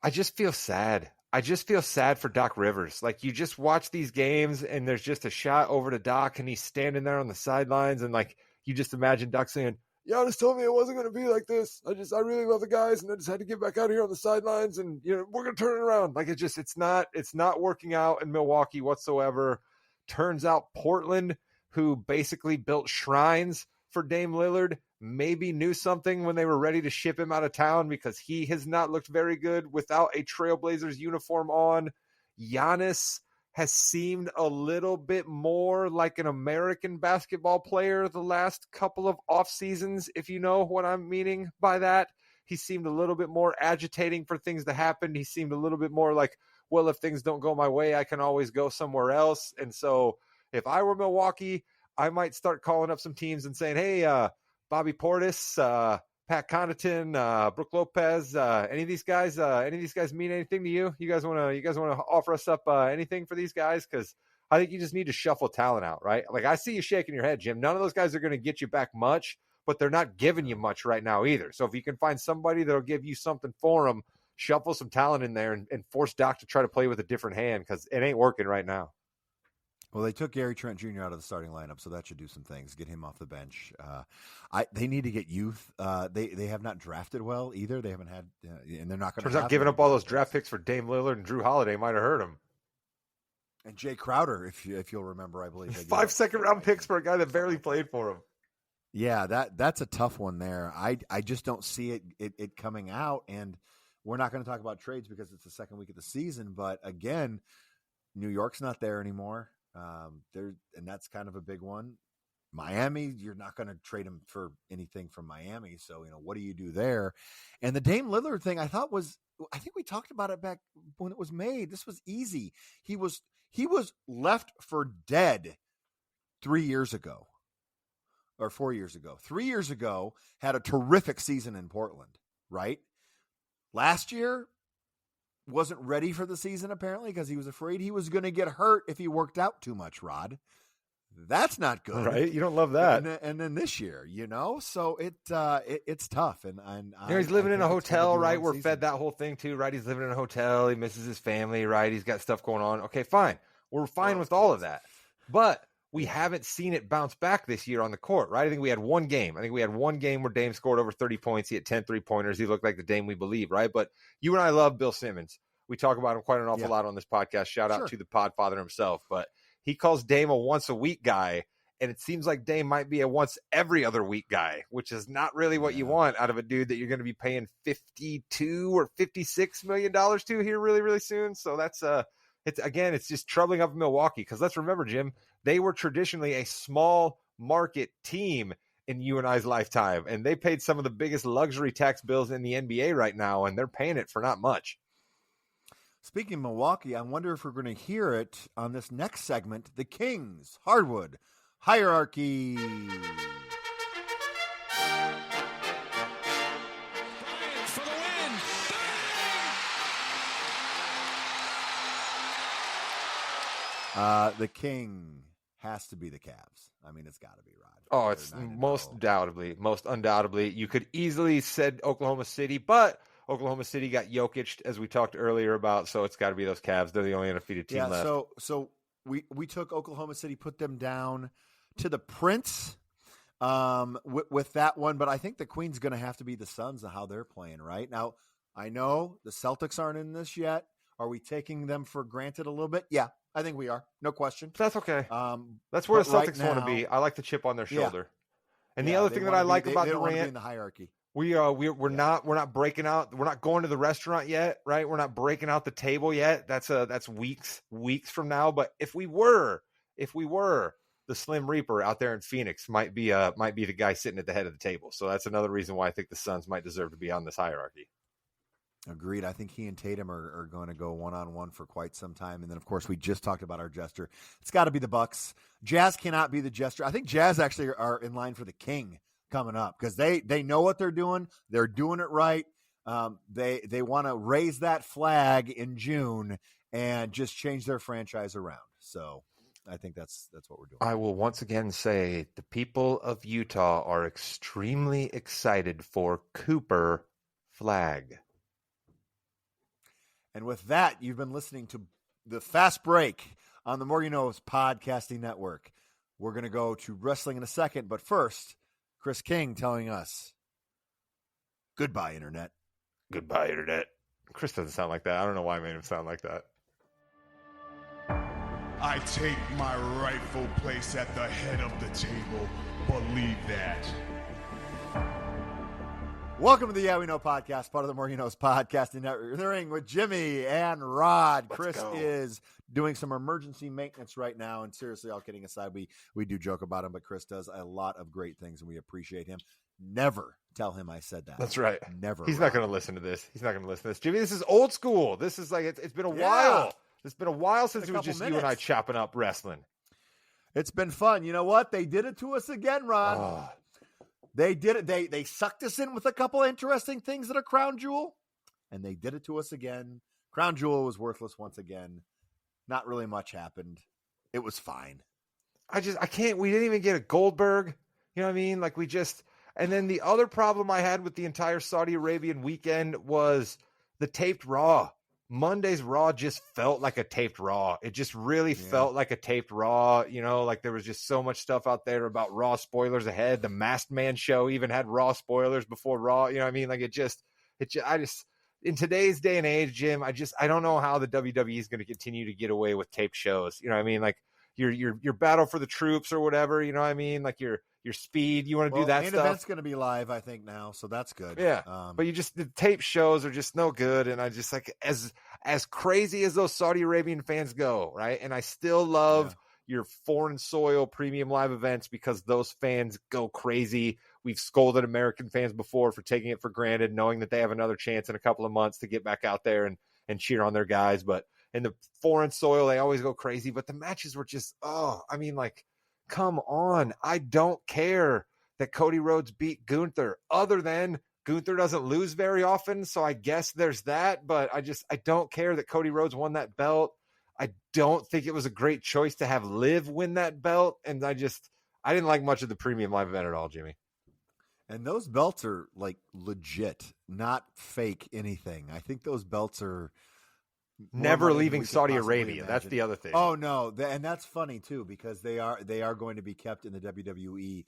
I just feel sad. I just feel sad for Doc Rivers. Like, you just watch these games, and there's just a shot over to Doc, and he's standing there on the sidelines, and, like, you just imagine Doc saying, Giannis told me it wasn't going to be like this. I really love the guys, and I just had to get back out here on the sidelines, and we're going to turn it around. Like, it's not working out in Milwaukee whatsoever. Turns out Portland, who basically built shrines for Dame Lillard, maybe knew something when they were ready to ship him out of town because he has not looked very good without a Trailblazers uniform on. Giannis has seemed a little bit more like an American basketball player the last couple of off seasons, if you know what I'm meaning by that. He seemed a little bit more agitating for things to happen. He seemed a little bit more like, well, if things don't go my way, I can always go somewhere else. And so if I were Milwaukee, I might start calling up some teams and saying, hey, Bobby Portis, Pat Connaughton, Brook Lopez, any of these guys mean anything to you? You guys want to offer us up anything for these guys? Because I think you just need to shuffle talent out, right? Like, I see you shaking your head, Jim. None of those guys are going to get you back much, but they're not giving you much right now either. So if you can find somebody that'll give you something for them, shuffle some talent in there and force Doc to try to play with a different hand because it ain't working right now. Well, they took Gary Trent Jr. out of the starting lineup, so that should do some things. Get him off the bench. They need to get youth. They have not drafted well either. They haven't had, and they're not going to. Turns out giving up all those draft picks for Dame Lillard and Drew Holiday might have hurt him. And Jay Crowder, if you'll remember, I believe 5 second-round picks for a guy that barely played for him. Yeah, that's a tough one there. I just don't see it coming out, and we're not going to talk about trades because it's the second week of the season. But again, New York's not there anymore. And that's kind of a big one. Miami, you're not going to trade him for anything from Miami. So, what do you do there? And the Dame Lillard thing, I think we talked about it back when it was made. This was easy. He was left for dead 3 years ago or 4 years ago. 3 years ago, had a terrific season in Portland, right? Last year, wasn't ready for the season apparently because he was afraid he was going to get hurt if he worked out too much, Rod. That's not good. Right? You don't love that. And then this year, so it's tough. And he's living in a hotel, right? We're fed that whole thing too, right? He's living in a hotel. He misses his family, right? He's got stuff going on. Okay, fine. We're fine with all of that. But we haven't seen it bounce back this year on the court, right? I think we had one game. Where Dame scored over 30 points. He had 10 3-pointers. He looked like the Dame we believe, right? But you and I love Bill Simmons. We talk about him quite an awful lot on this podcast. Shout out to the podfather himself. But he calls Dame a once-a-week guy, and it seems like Dame might be a once-every-other-week guy, which is not really what you want out of a dude that you're going to be paying $52 or $56 million to here really, really soon. So that's it's just troubling up in Milwaukee because let's remember, Jim, they were traditionally a small market team in you and I's lifetime, and they paid some of the biggest luxury tax bills in the NBA right now, and they're paying it for not much. Speaking of Milwaukee, I wonder if we're going to hear it on this next segment, the Kings Hardwood Hierarchy. For the win. The king has to be the Cavs. I mean, it's got to be, Rod. Oh, it's most undoubtedly. You could easily said Oklahoma City, but Oklahoma City got Jokic, as we talked earlier about, so it's got to be those Cavs. They're the only undefeated team left. So we took Oklahoma City, put them down to the Prince with that one, but I think the Queen's going to have to be the Suns and how they're playing right now. I know the Celtics aren't in this yet. Are we taking them for granted a little bit? Yeah, I think we are. No question. That's okay. That's where the Celtics want to be. I like the chip on their shoulder. And the other thing that I like about Durant, in the hierarchy. We're not breaking out. We're not going to the restaurant yet, right? We're not breaking out the table yet. That's weeks from now. But if we were, the Slim Reaper out there in Phoenix might be the guy sitting at the head of the table. So that's another reason why I think the Suns might deserve to be on this hierarchy. Agreed. I think he and Tatum are going to go one-on-one for quite some time. And then, of course, we just talked about our jester. It's got to be the Bucks. Jazz cannot be the jester. I think Jazz actually are in line for the king coming up because they know what they're doing. They're doing it right. They want to raise that flag in June and just change their franchise around. So I think that's what we're doing. I will once again say the people of Utah are extremely excited for Cooper Flag. And with that, you've been listening to the Fast Break on the More You Know's podcasting network. We're going to go to wrestling in a second, but first, Chris King telling us, goodbye, Internet. Goodbye, Internet. Chris doesn't sound like that. I don't know why I made him sound like that. I take my rightful place at the head of the table. Believe that. Welcome to the Yeah We Know podcast, part of the More You Know's podcasting network. The ring with Jimmy and Rod. Chris is doing some emergency maintenance right now, and seriously, all kidding aside, we do joke about him, but Chris does a lot of great things, and we appreciate him. Never tell him I said that. That's right. Never. He's not going to listen to this. Jimmy, this is old school. This is like it's been a while. It's been a while since it was just you and I chopping up wrestling. It's been fun. You know what? They did it to us again, Rod. Oh. They did it. They sucked us in with a couple interesting things at a crown jewel, and they did it to us again. Crown jewel was worthless once again. Not really much happened. It was fine. I can't. We didn't even get a Goldberg. You know what I mean? Like And then the other problem I had with the entire Saudi Arabian weekend was the taped Raw. Monday's Raw just felt like a taped Raw. It just really felt like a taped Raw. You know, like there was just so much stuff out there about Raw spoilers ahead. The Masked Man show even had Raw spoilers before Raw. You know what I mean? Like I just in today's day and age, Jim, I don't know how the WWE is going to continue to get away with taped shows. You know what I mean? Like your battle for the troops or whatever. You know what I mean? Like your speed. You want to do that main stuff. event's going to be live, I think now, so that's good. Yeah, but the tape shows are just no good, and I just like as crazy as those Saudi Arabian fans go, right? And I still love your foreign soil premium live events because those fans go crazy. We've scolded American fans before for taking it for granted, knowing that they have another chance in a couple of months to get back out there and cheer on their guys. But in the foreign soil, they always go crazy. But the matches were just, come on. I don't care that Cody Rhodes beat Gunther, other than Gunther doesn't lose very often. So I guess there's that, but I don't care that Cody Rhodes won that belt. I don't think it was a great choice to have Liv win that belt. And I didn't like much of the premium live event at all, Jimmy. And those belts are like legit, not fake anything. I think those belts are never leaving Saudi Arabia. That's the other thing. Oh no, and that's funny too because they are going to be kept in the WWE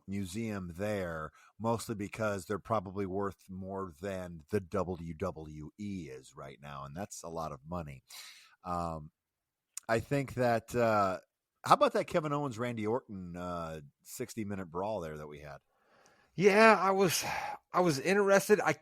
museum there, mostly because they're probably worth more than the WWE is right now, and that's a lot of money. I think that. How about that Kevin Owens Randy Orton 60-minute brawl there that we had? Yeah, I was interested. I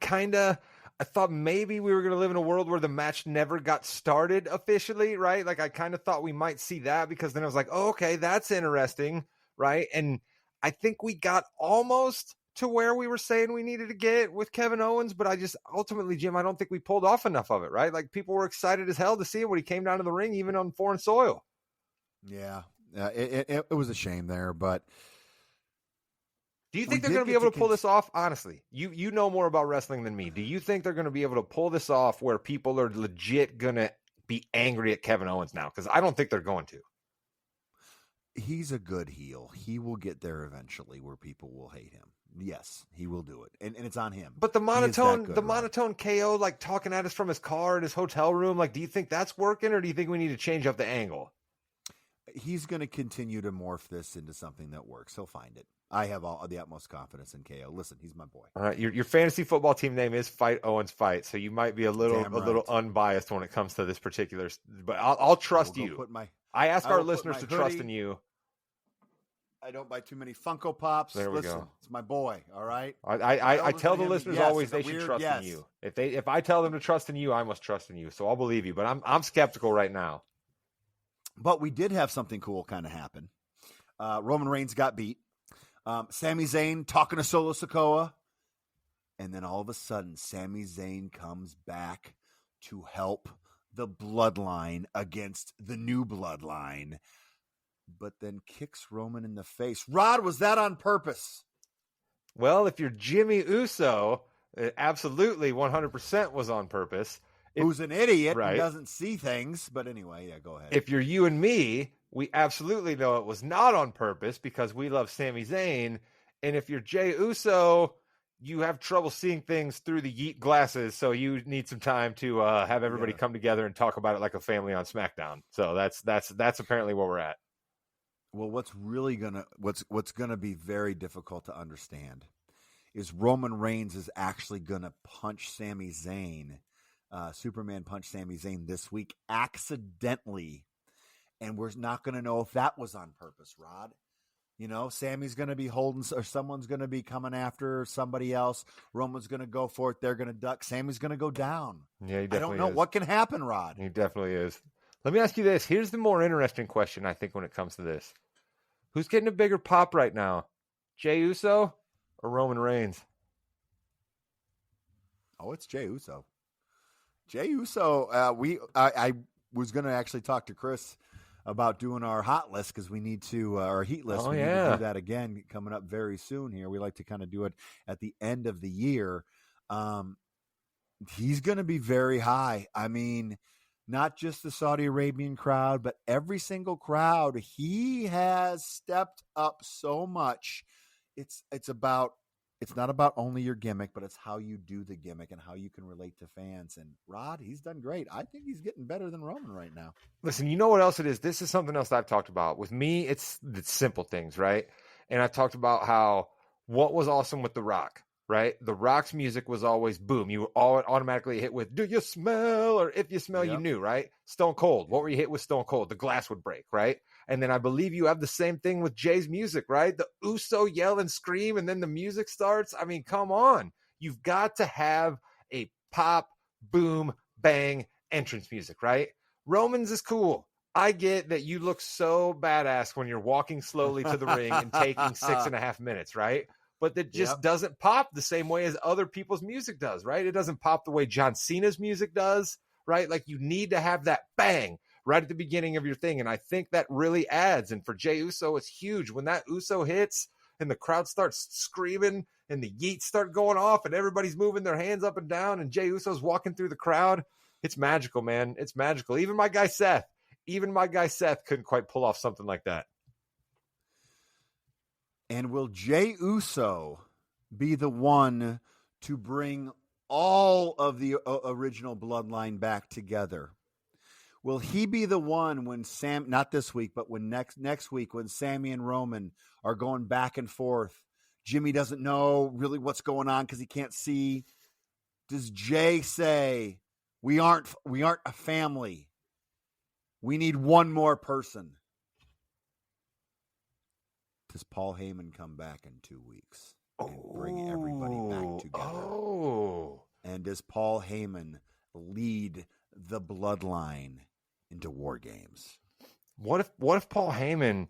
thought maybe we were going to live in a world where the match never got started officially, right? Like I kind of thought we might see that because then I was like, oh, okay, that's interesting, right? And I think we got almost to where we were saying we needed to get with Kevin Owens, but ultimately, Jim, I don't think we pulled off enough of it, right? Like people were excited as hell to see it when he came down to the ring, even on foreign soil. Yeah, it was a shame there, but do you think they're going to be able to pull this off? Honestly, you know more about wrestling than me. Do you think they're going to be able to pull this off where people are legit going to be angry at Kevin Owens now? Because I don't think they're going to. He's a good heel. He will get there eventually where people will hate him. Yes, he will do it. And it's on him. But the monotone KO, like talking at us from his car in his hotel room, like, do you think that's working or do you think we need to change up the angle? He's going to continue to morph this into something that works. He'll find it. I have the utmost confidence in KO. Listen, he's my boy. All right, your fantasy football team name is Fight Owens Fight, so you might be a little unbiased when it comes to this particular. But I'll trust you. I ask our listeners to trust in you. I don't buy too many Funko Pops. There we go. It's my boy. All right. I tell the listeners always they should trust in you. If I tell them to trust in you, I must trust in you. So I'll believe you. But I'm skeptical right now. But we did have something cool kind of happen. Roman Reigns got beat. Sami Zayn talking to Solo Sikoa. And then all of a sudden, Sami Zayn comes back to help the bloodline against the new bloodline. But then kicks Roman in the face. Rod, was that on purpose? Well, if you're Jimmy Uso, it absolutely 100% was on purpose. Who's an idiot and doesn't see things. But anyway, yeah, go ahead. If you're you and me, we absolutely know it was not on purpose because we love Sami Zayn. And if you're Jey Uso, you have trouble seeing things through the yeet glasses, so you need some time to have everybody come together and talk about it like a family on SmackDown. So that's apparently where we're at. Well, what's gonna be very difficult to understand is Roman Reigns is actually gonna punch Sami Zayn, Superman punch Sami Zayn this week accidentally, and we're not gonna know if that was on purpose, Rod. You know, Sammy's gonna be holding, or someone's gonna be coming after somebody else. Roman's gonna go for it. They're gonna duck. Sammy's gonna go down. Yeah, he definitely I don't know what can happen, Rod. He definitely is. Let me ask you this. Here's the more interesting question, I think, when it comes to this. Who's getting a bigger pop right now? Jey Uso or Roman Reigns? Oh, it's Jey Uso. Jey Uso, I was going to actually talk to Chris about doing our hot list because we need to, our heat list. We need to do that again coming up very soon here. We like to kind of do it at the end of the year. He's going to be very high. I mean, not just the Saudi Arabian crowd, but every single crowd. He has stepped up so much it's not about only your gimmick, but it's how you do the gimmick and how you can relate to fans. And Rod, he's done great. I think he's getting better than Roman right now. Listen, you know what else it is? This is something else that I've talked about. With me, it's the simple things, right? And I've talked about what was awesome with The Rock, right? The Rock's music was always boom. You were all automatically hit with, do you smell? Or if you smell, you knew, right? Stone Cold. What were you hit with Stone Cold? The glass would break, right? And then I believe you have the same thing with Jay's music, right? The Uso yell and scream, and then the music starts. I mean, come on. You've got to have a pop, boom, bang entrance music, right? Roman's is cool. I get that you look so badass when you're walking slowly to the ring and taking 6.5 minutes, right? But that just doesn't pop the same way as other people's music does, right? It doesn't pop the way John Cena's music does, right? Like you need to have that bang right at the beginning of your thing. And I think that really adds. And for Jey Uso, it's huge. When that Uso hits and the crowd starts screaming and the yeets start going off and everybody's moving their hands up and down and Jey Uso's walking through the crowd, it's magical, man. It's magical. Even my guy Seth couldn't quite pull off something like that. And will Jey Uso be the one to bring all of the original bloodline back together? Will he be the one when not this week, but when next week when Sami and Roman are going back and forth? Jimmy doesn't know really what's going on because he can't see. Does Jay say, we aren't a family. We need one more person? Does Paul Heyman come back in 2 weeks and bring everybody back together? And does Paul Heyman lead the bloodline into War Games? What if Paul Heyman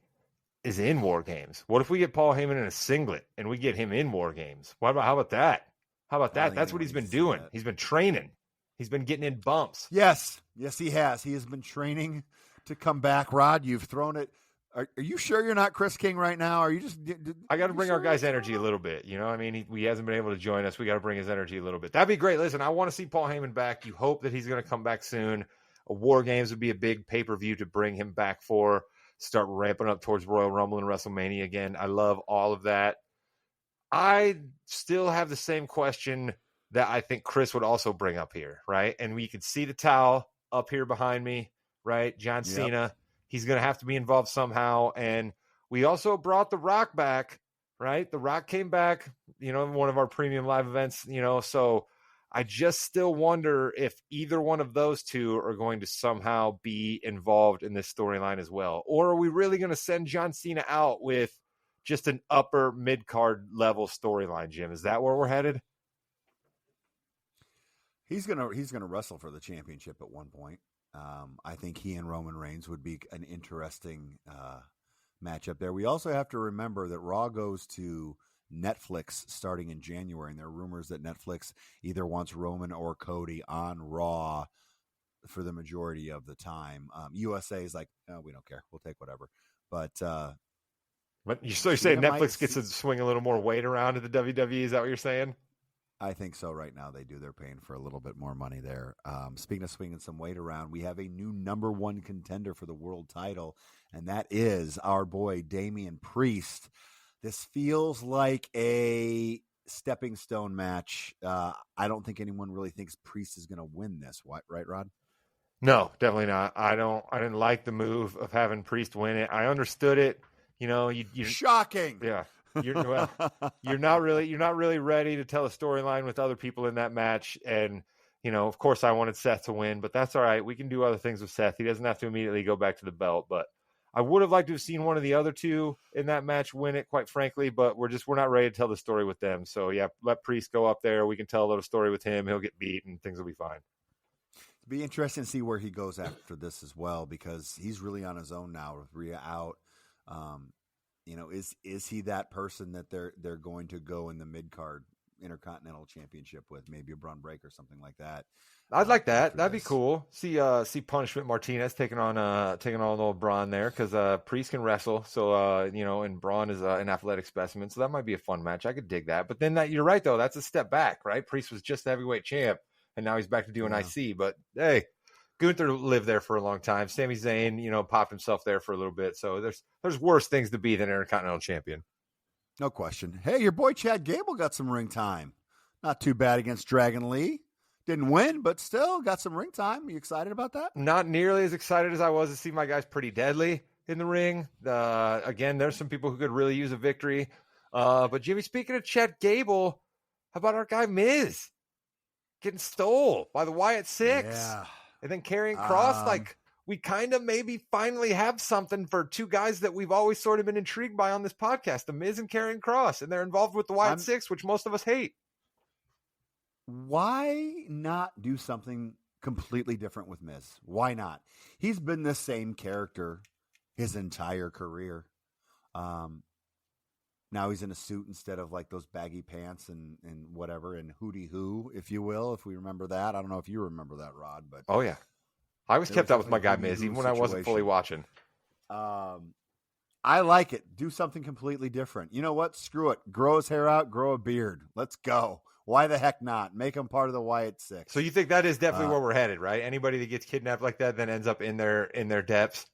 is in War Games? What if we get Paul Heyman in a singlet and we get him in War Games? How about that? That's what he's been doing. He's been training. He's been getting in bumps. Yes, he has. He has been training to come back. Rod, you've thrown it. Are you sure you're not Chris King right now? Are you just? I got to bring our guy's energy a little bit. You know, I mean, he hasn't been able to join us. We got to bring his energy a little bit. That'd be great. Listen, I want to see Paul Heyman back. You hope that he's going to come back soon. War Games would be a big pay-per-view to bring him back for. Start ramping up towards Royal Rumble and WrestleMania again. I love all of that. I still have the same question that I think Chris would also bring up here, right? And we could see the towel up here behind me, right? John Cena. He's going to have to be involved somehow. And we also brought The Rock back, right? The Rock came back, in one of our premium live events, so I just still wonder if either one of those two are going to somehow be involved in this storyline as well. Or are we really going to send John Cena out with just an upper mid-card level storyline, Jim? Is that where we're headed? He's gonna wrestle for the championship at one point. I think he and Roman Reigns would be an interesting matchup there. We also have to remember that Raw goes to Netflix starting in January, and there are rumors that Netflix either wants Roman or Cody on Raw for the majority of the time. USA is like, oh, we don't care. We'll take whatever. But you're saying Netflix gets to swing a little more weight around at the WWE? Is that what you're saying? I think so. Right now they do. They're paying for a little bit more money there. Speaking of swinging some weight around, we have a new number one contender for the world title, and that is our boy Damian Priest. This feels like a stepping stone match. I don't think anyone really thinks Priest is going to win this. Right, Rod? No, definitely not. I didn't like the move of having Priest win it. I understood it. You shocking. Yeah. You're not really ready to tell a storyline with other people in that match. And, of course I wanted Seth to win, but that's all right. We can do other things with Seth. He doesn't have to immediately go back to the belt, but I would have liked to have seen one of the other two in that match win it, quite frankly, but we're not ready to tell the story with them. So yeah, let Priest go up there. We can tell a little story with him. He'll get beat and things will be fine. It'll be interesting to see where he goes after this as well, because he's really on his own now with Rhea out. Is he that person that they're going to go in the mid-card Intercontinental Championship with, maybe a Braun Breaker or something like that? I'd like that. That'd be cool. See Punishment Martinez taking on old Braun there, because Priest can wrestle, so and Braun is an athletic specimen, so that might be a fun match. I could dig that. But then you're right though, that's a step back, right? Priest was just the heavyweight champ, and now he's back to doing IC. But hey, Gunther lived there for a long time. Sami Zayn, popped himself there for a little bit. So there's worse things to be than Intercontinental Champion. No question. Hey, your boy Chad Gable got some ring time. Not too bad against Dragon Lee. Didn't win, but still got some ring time. You excited about that? Not nearly as excited as I was to see my guys Pretty Deadly in the ring. Again, there's some people who could really use a victory. But Jimmy, speaking of Chad Gable, how about our guy Miz getting stole by the Wyatt Six? Yeah. And then carrying Cross, we kind of maybe finally have something for two guys that we've always sort of been intrigued by on this podcast, the Miz and Karrion Kross, and they're involved with the Wyatt Six, which most of us hate. Why not do something completely different with Miz? Why not? He's been the same character his entire career. Now he's in a suit instead of like those baggy pants and whatever, and hootie hoo, if you will, if we remember that. I don't know if you remember that, Rod, but oh yeah, I was kept up with my guy Miz even when I wasn't fully watching. I like it. Do something completely different. You know what? Screw it. Grow his hair out. Grow a beard. Let's go. Why the heck not? Make him part of the Wyatt Six. So you think that is definitely where we're headed, right? Anybody that gets kidnapped like that then ends up in their depths.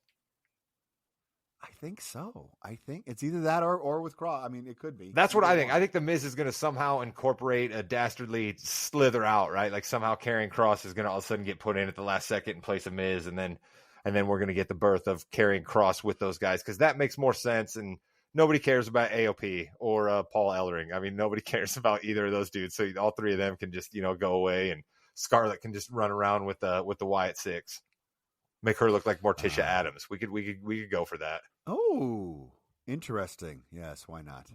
I think so. I think it's either that or with Cross. I mean, it could be. That's what I think. I think the Miz is going to somehow incorporate a dastardly slither out, right? Like somehow Karrion Kross is going to all of a sudden get put in at the last second in place of Miz, and then we're going to get the birth of Karrion Kross with those guys because that makes more sense. And nobody cares about AOP or Paul Ellering. I mean, nobody cares about either of those dudes. So all three of them can just go away, and Scarlett can just run around with the Wyatt Six, make her look like Morticia Adams. We could go for that. Oh, interesting. Yes, why not?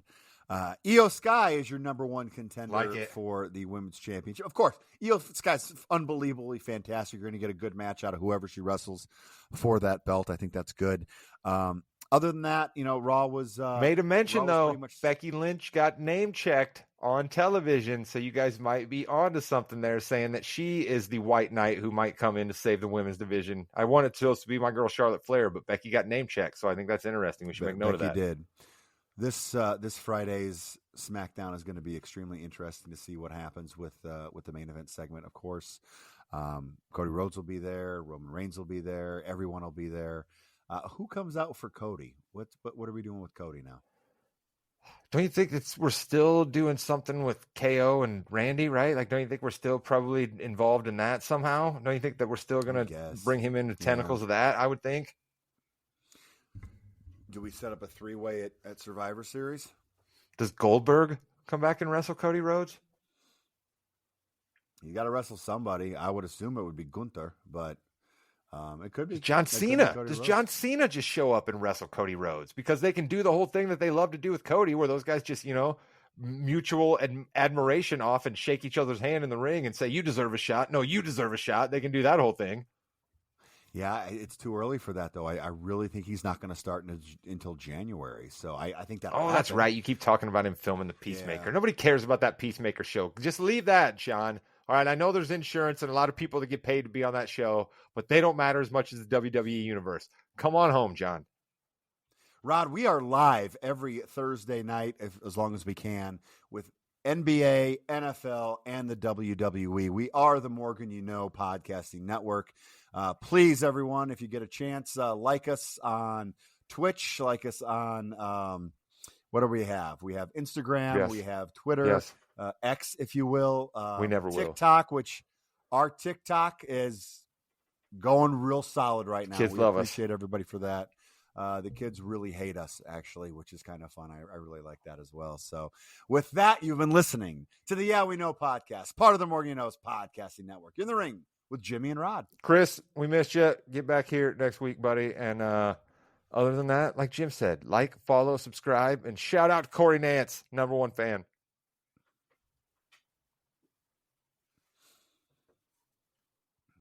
Io Sky is your number one contender for the women's championship. Of course, Io Sky's unbelievably fantastic. You're going to get a good match out of whoever she wrestles for that belt. I think that's good. Other than that, Raw was made a mention though. Becky Lynch got name checked on television, so you guys might be onto something there, saying that she is the White Knight who might come in to save the women's division. I wanted to be my girl Charlotte Flair, but Becky got name checked, so I think that's interesting. We should make note of that. Becky did. This Friday's SmackDown is going to be extremely interesting to see what happens with the main event segment. Of course, Cody Rhodes will be there. Roman Reigns will be there. Everyone will be there. Who comes out for Cody? What are we doing with Cody now? Don't you think we're still doing something with KO and Randy, right? Like, don't you think we're still probably involved in that somehow? Don't you think that we're still going to bring him into tentacles of that? I would think. Do we set up a three-way at Survivor Series? Does Goldberg come back and wrestle Cody Rhodes? You got to wrestle somebody. I would assume it would be Gunther, but it could be John Cena. Does John Cena just show up and wrestle Cody Rhodes? Because they can do the whole thing that they love to do with Cody, where those guys just, mutual admiration off and shake each other's hand in the ring and say, you deserve a shot. No, you deserve a shot. They can do that whole thing. Yeah, it's too early for that, though. I really think he's not going to start until January. So I think that. Oh, that's right. You keep talking about him filming the Peacemaker. Yeah. Nobody cares about that Peacemaker show. Just leave that, John. All right, I know there's insurance and a lot of people that get paid to be on that show, but they don't matter as much as the WWE universe. Come on home, John. Rod, we are live every Thursday night, as long as we can, with NBA, NFL, and the WWE. We are the Morgan You Know podcasting network. Please, everyone, if you get a chance, like us on Twitch, like us on what do we have? We have Instagram, yes. We have Twitter, yes. X, if you will. We never will. TikTok, which our TikTok is going real solid right now. Kids love us. We appreciate everybody for that. The kids really hate us, actually, which is kind of fun. I really like that as well. So with that, you've been listening to the Yeah We Know podcast, part of the Morgan You Know's podcasting network. You're in the ring with Jimmy and Rod. Chris, we missed you. Get back here next week, buddy. And other than that, like Jim said, like, follow, subscribe, and shout out to Corey Nance, #1 fan.